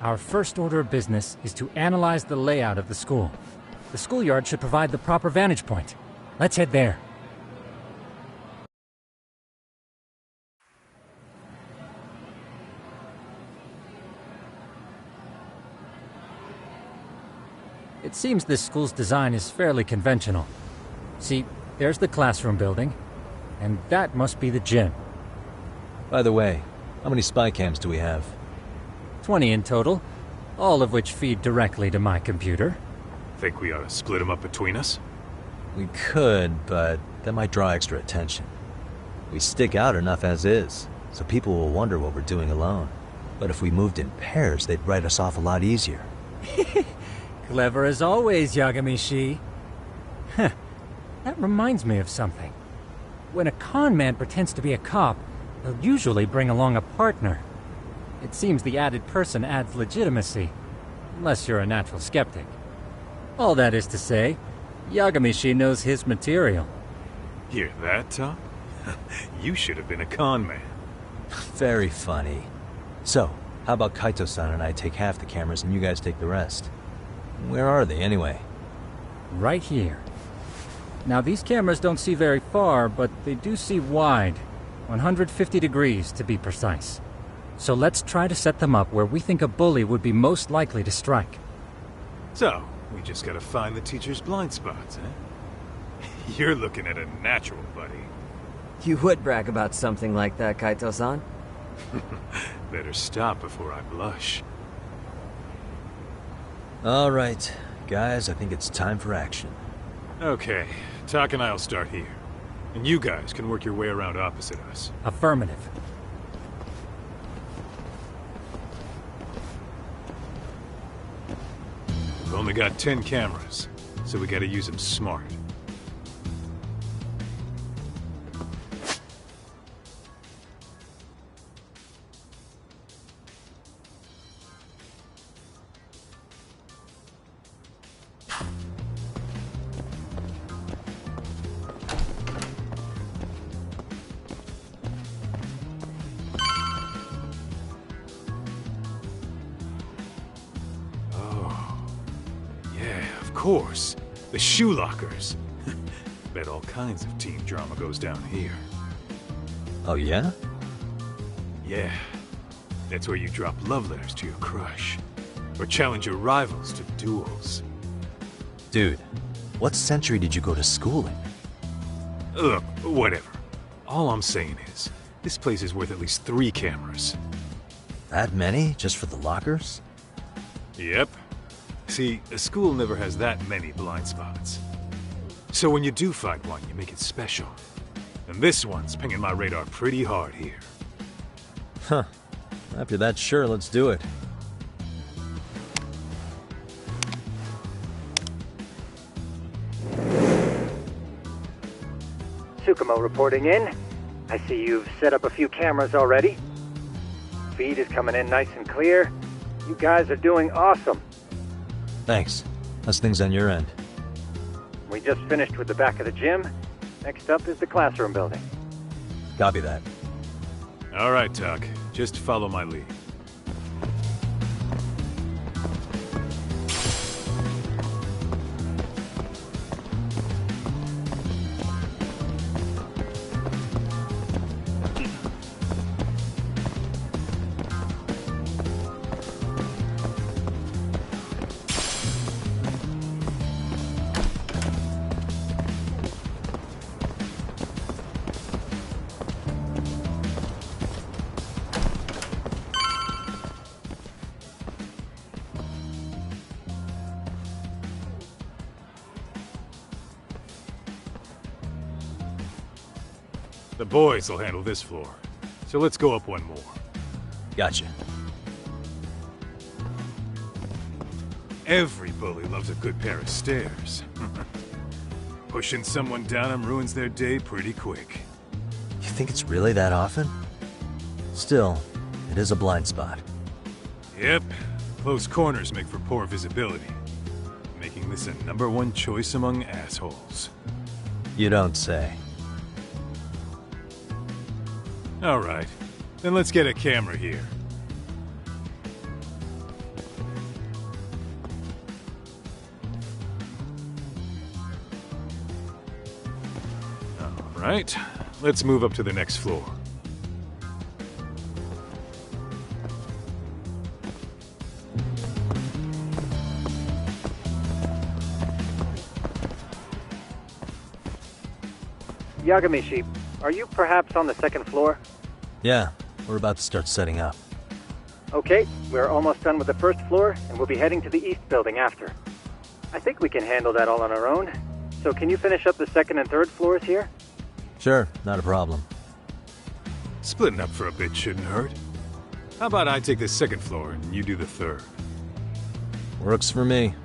our first order of business is to analyze the layout of the school. The schoolyard should provide the proper vantage point. Let's head there. It seems this school's design is fairly conventional. See, there's the classroom building, and that must be the gym. By the way, how many spy cams do we have? 20 in total, all of which feed directly to my computer. Think we ought to split them up between us? We could, but that might draw extra attention. We stick out enough as is, so people will wonder what we're doing alone. But if we moved in pairs, they'd write us off a lot easier. Clever as always, Yagami-shi. Huh. That reminds me of something. When a con man pretends to be a cop, they'll usually bring along a partner. It seems the added person adds legitimacy, unless you're a natural skeptic. All that is to say, Yagami-shi knows his material. Hear that, Tom? You should have been a con man. Very funny. So, how about Kaito-san and I take half the cameras and you guys take the rest? Where are they, anyway? Right here. Now, these cameras don't see very far, but they do see wide. 150 degrees, to be precise. So let's try to set them up where we think a bully would be most likely to strike. So, we just gotta find the teacher's blind spots, eh? You're looking at a natural, buddy. You would brag about something like that, Kaito-san. Better stop before I blush. All right, guys, I think it's time for action. Okay, Tak and I'll start here. And you guys can work your way around opposite us. Affirmative. We've only got 10 cameras, so we gotta use them smart. Of course, the shoe lockers. Bet all kinds of teen drama goes down here. Oh, yeah? Yeah. That's where you drop love letters to your crush. Or challenge your rivals to duels. Dude, what century did you go to school in? Look, whatever. All I'm saying is, this place is worth at least 3 cameras. That many? Just for the lockers? Yep. See, a school never has that many blind spots. So when you do find one, you make it special. And this one's pinging my radar pretty hard here. Huh. After that, sure, let's do it. Tsukumo reporting in. I see you've set up a few cameras already. Feed is coming in nice and clear. You guys are doing awesome. Thanks. How's things on your end? We just finished with the back of the gym. Next up is the classroom building. Copy that. All right, Tak. Just follow my lead. The boys will handle this floor. So let's go up one more. Gotcha. Every bully loves a good pair of stairs. Pushing someone down them ruins their day pretty quick. You think it's really that often? Still, it is a blind spot. Yep, close corners make for poor visibility, making this a #1 choice among assholes. You don't say. Alright, then let's get a camera here. Alright, let's move up to the next floor. Yagami-shi, are you perhaps on the second floor? Yeah, we're about to start setting up. Okay, we're almost done with the first floor, and we'll be heading to the east building after. I think we can handle that all on our own. So can you finish up the second and third floors here? Sure, not a problem. Splitting up for a bit shouldn't hurt. How about I take the second floor and you do the third? Works for me.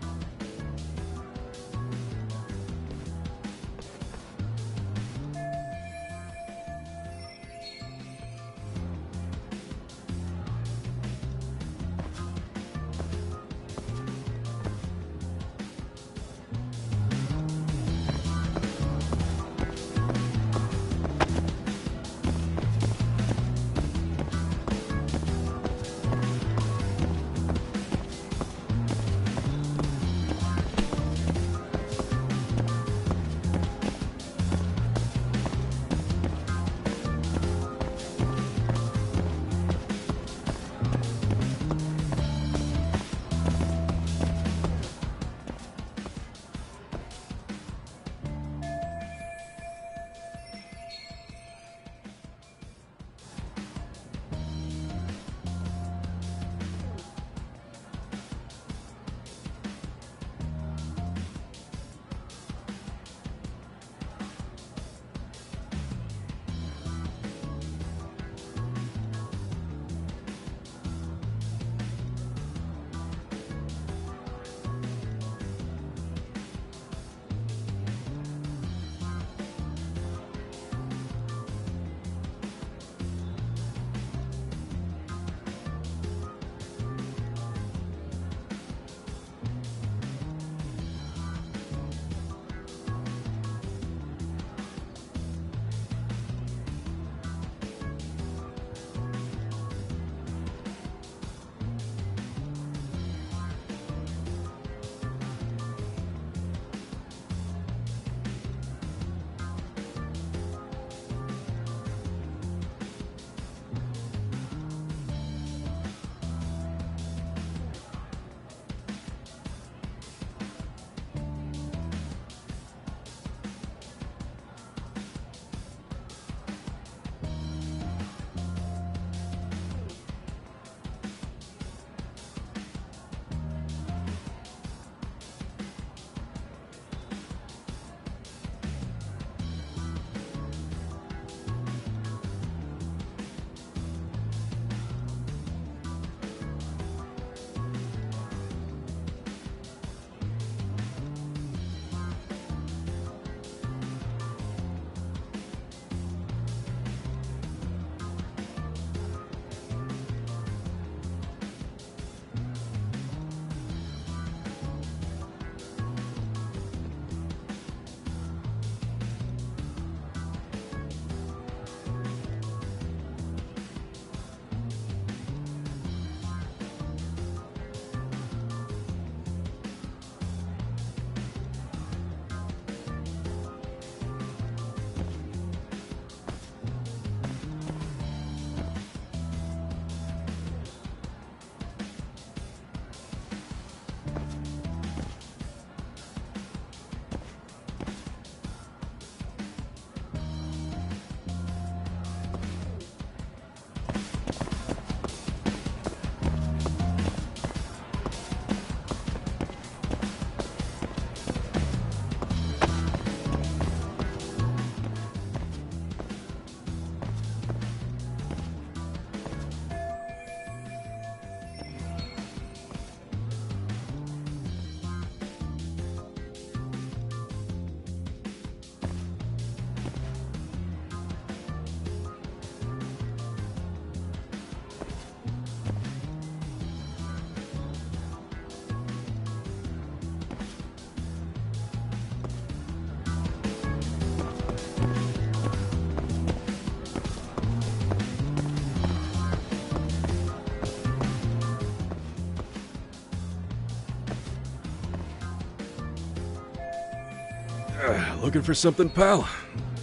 Looking for something, pal?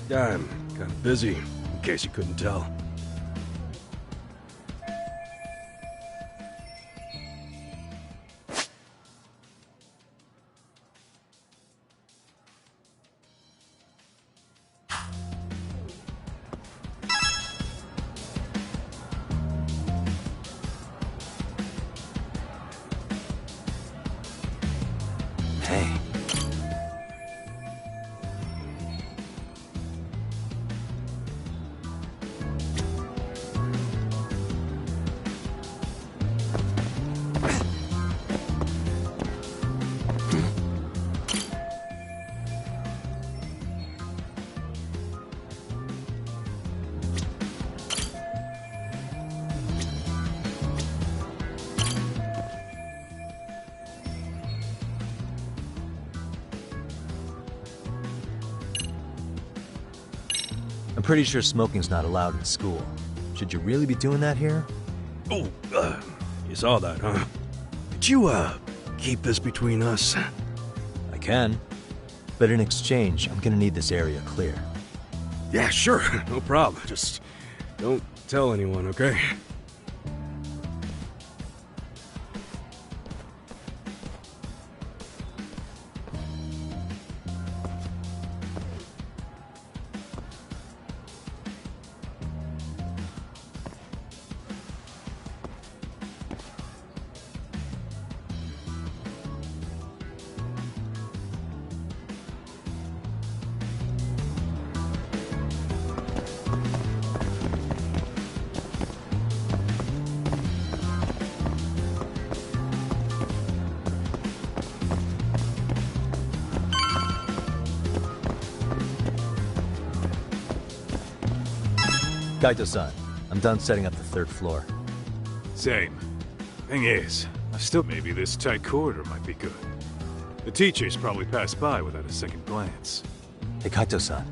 Yeah, I'm kind of busy, in case you couldn't tell. Hey. I'm pretty sure smoking's not allowed in school. Should you really be doing that here? Oh, you saw that, huh? Could you, keep this between us? I can. But in exchange, I'm gonna need this area clear. Yeah, sure. No problem. Just don't tell anyone, okay? Kaito-san, I'm done setting up the third floor. Same. Thing is, maybe this tight corridor might be good. The teachers probably passed by without a second glance. Hey Kaito-san,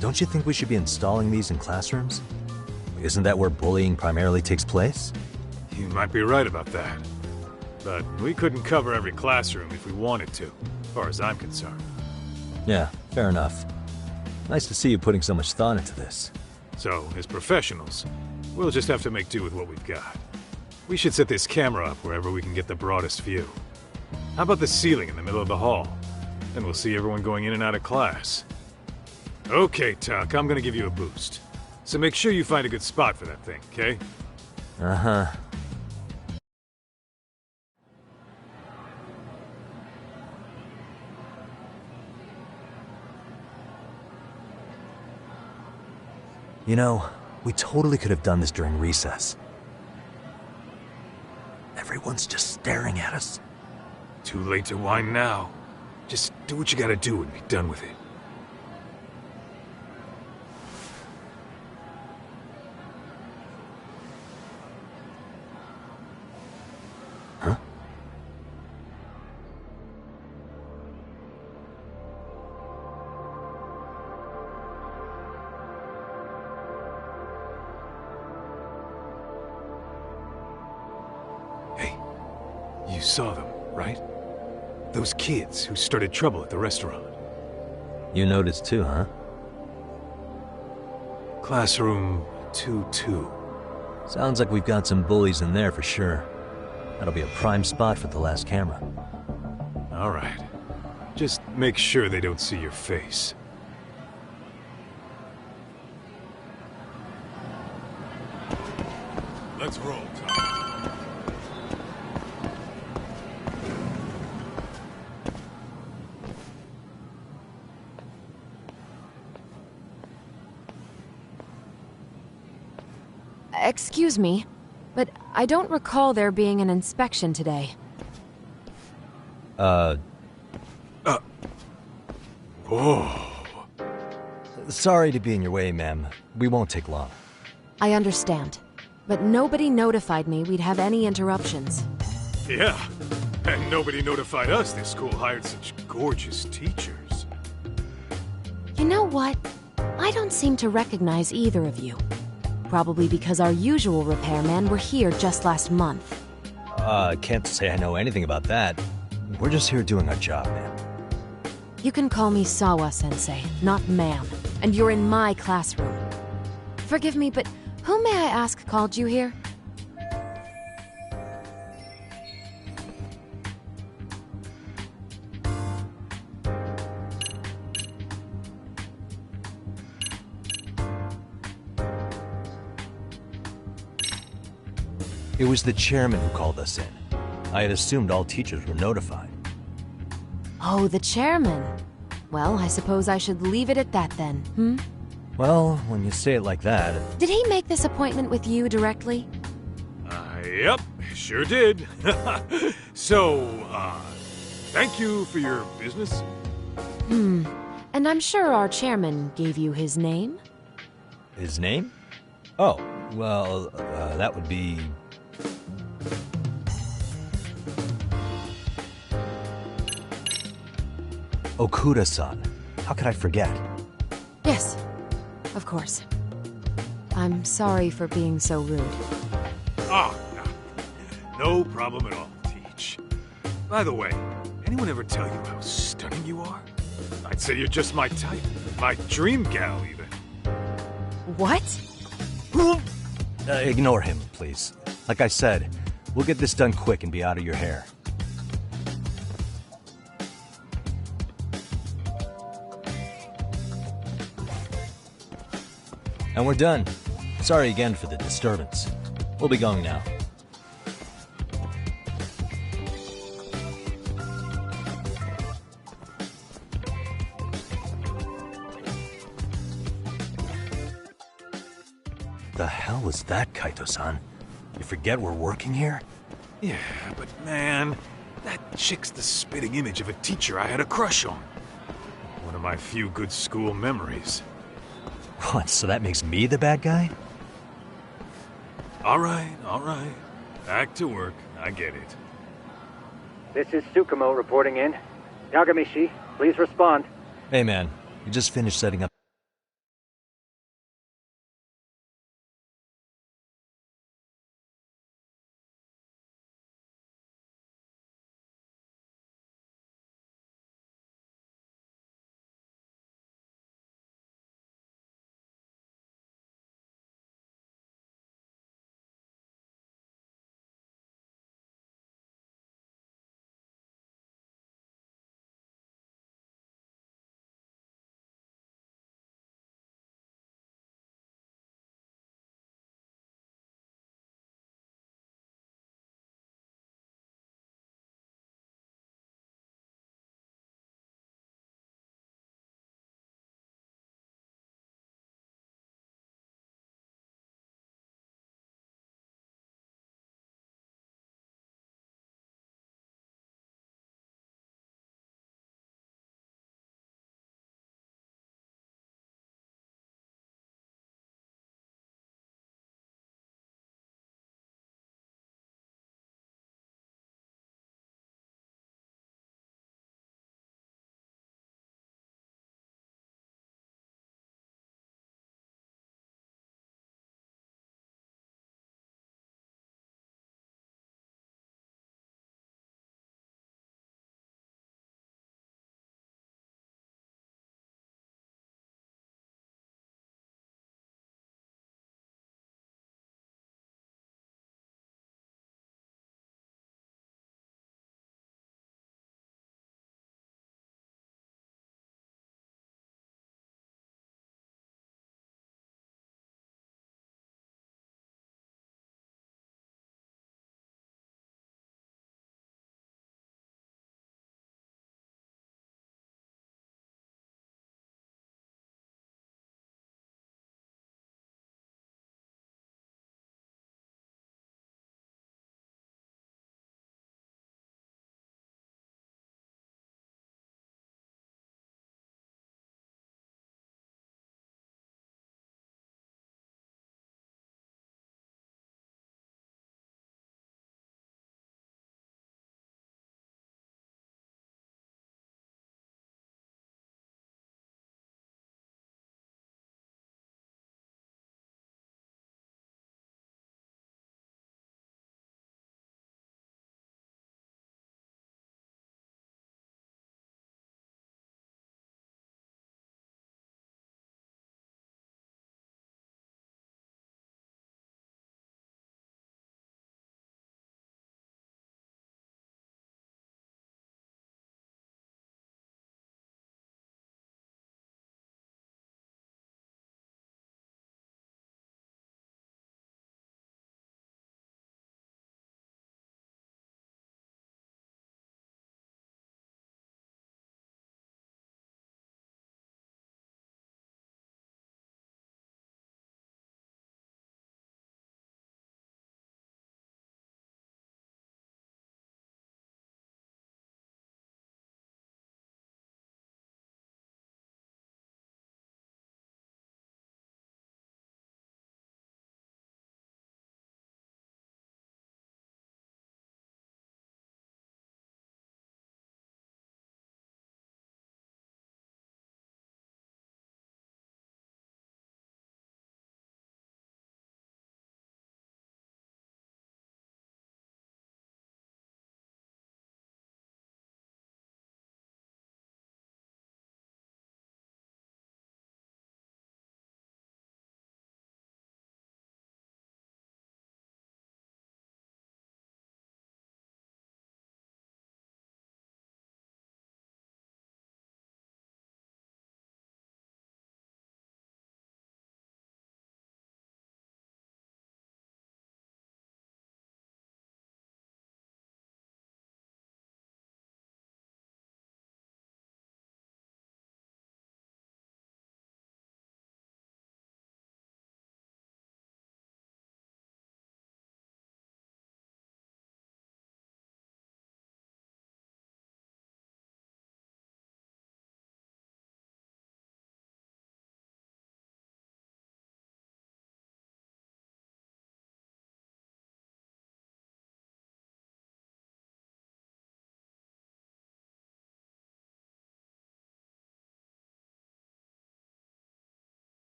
don't you think we should be installing these in classrooms? Isn't that where bullying primarily takes place? You might be right about that. But we couldn't cover every classroom if we wanted to, as far as I'm concerned. Yeah, fair enough. Nice to see you putting so much thought into this. So, as professionals, we'll just have to make do with what we've got. We should set this camera up wherever we can get the broadest view. How about the ceiling in the middle of the hall? Then we'll see everyone going in and out of class. Okay, Tuck, I'm gonna give you a boost. So make sure you find a good spot for that thing, okay? Uh-huh. You know, we totally could have done this during recess. Everyone's just staring at us. Too late to whine now. Just do what you gotta do and be done with it. Huh? You saw them, right? Those kids who started trouble at the restaurant. You noticed too, huh? Classroom 2-2. Sounds like we've got some bullies in there for sure. That'll be a prime spot for the last camera. All right. Just make sure they don't see your face. Let's roll, Tom. Excuse me, but I don't recall there being an inspection today. Whoa. Sorry to be in your way, ma'am. We won't take long. I understand, but nobody notified me we'd have any interruptions. Yeah, and nobody notified us this school hired such gorgeous teachers. You know what? I don't seem to recognize either of you. Probably because our usual repairmen were here just last month. Can't say I know anything about that. We're just here doing our job, ma'am. You can call me Sawa-sensei, not ma'am. And you're in my classroom. Forgive me, but who may I ask called you here? It was the chairman who called us in. I had assumed all teachers were notified. Oh, the chairman. Well, I suppose I should leave it at that then, hmm? Well, when you say it like that... Did he make this appointment with you directly? Yep, sure did. So, thank you for your business. And I'm sure our chairman gave you his name? His name? Oh, well, that would be... Okuda-san. How could I forget? Yes, of course. I'm sorry for being so rude. Oh, no problem at all, Teach. By the way, anyone ever tell you how stunning you are? I'd say you're just my type. My dream gal, even. What? Ignore him, please. Like I said, we'll get this done quick and be out of your hair. And we're done. Sorry again for the disturbance. We'll be going now. The hell was that, Kaito-san? You forget we're working here? Yeah, but man, that chick's the spitting image of a teacher I had a crush on. One of my few good school memories. What, so that makes me the bad guy? All right. Back to work. I get it. This is Tsukumo reporting in. Yagamishi, please respond. Hey man, we just finished setting up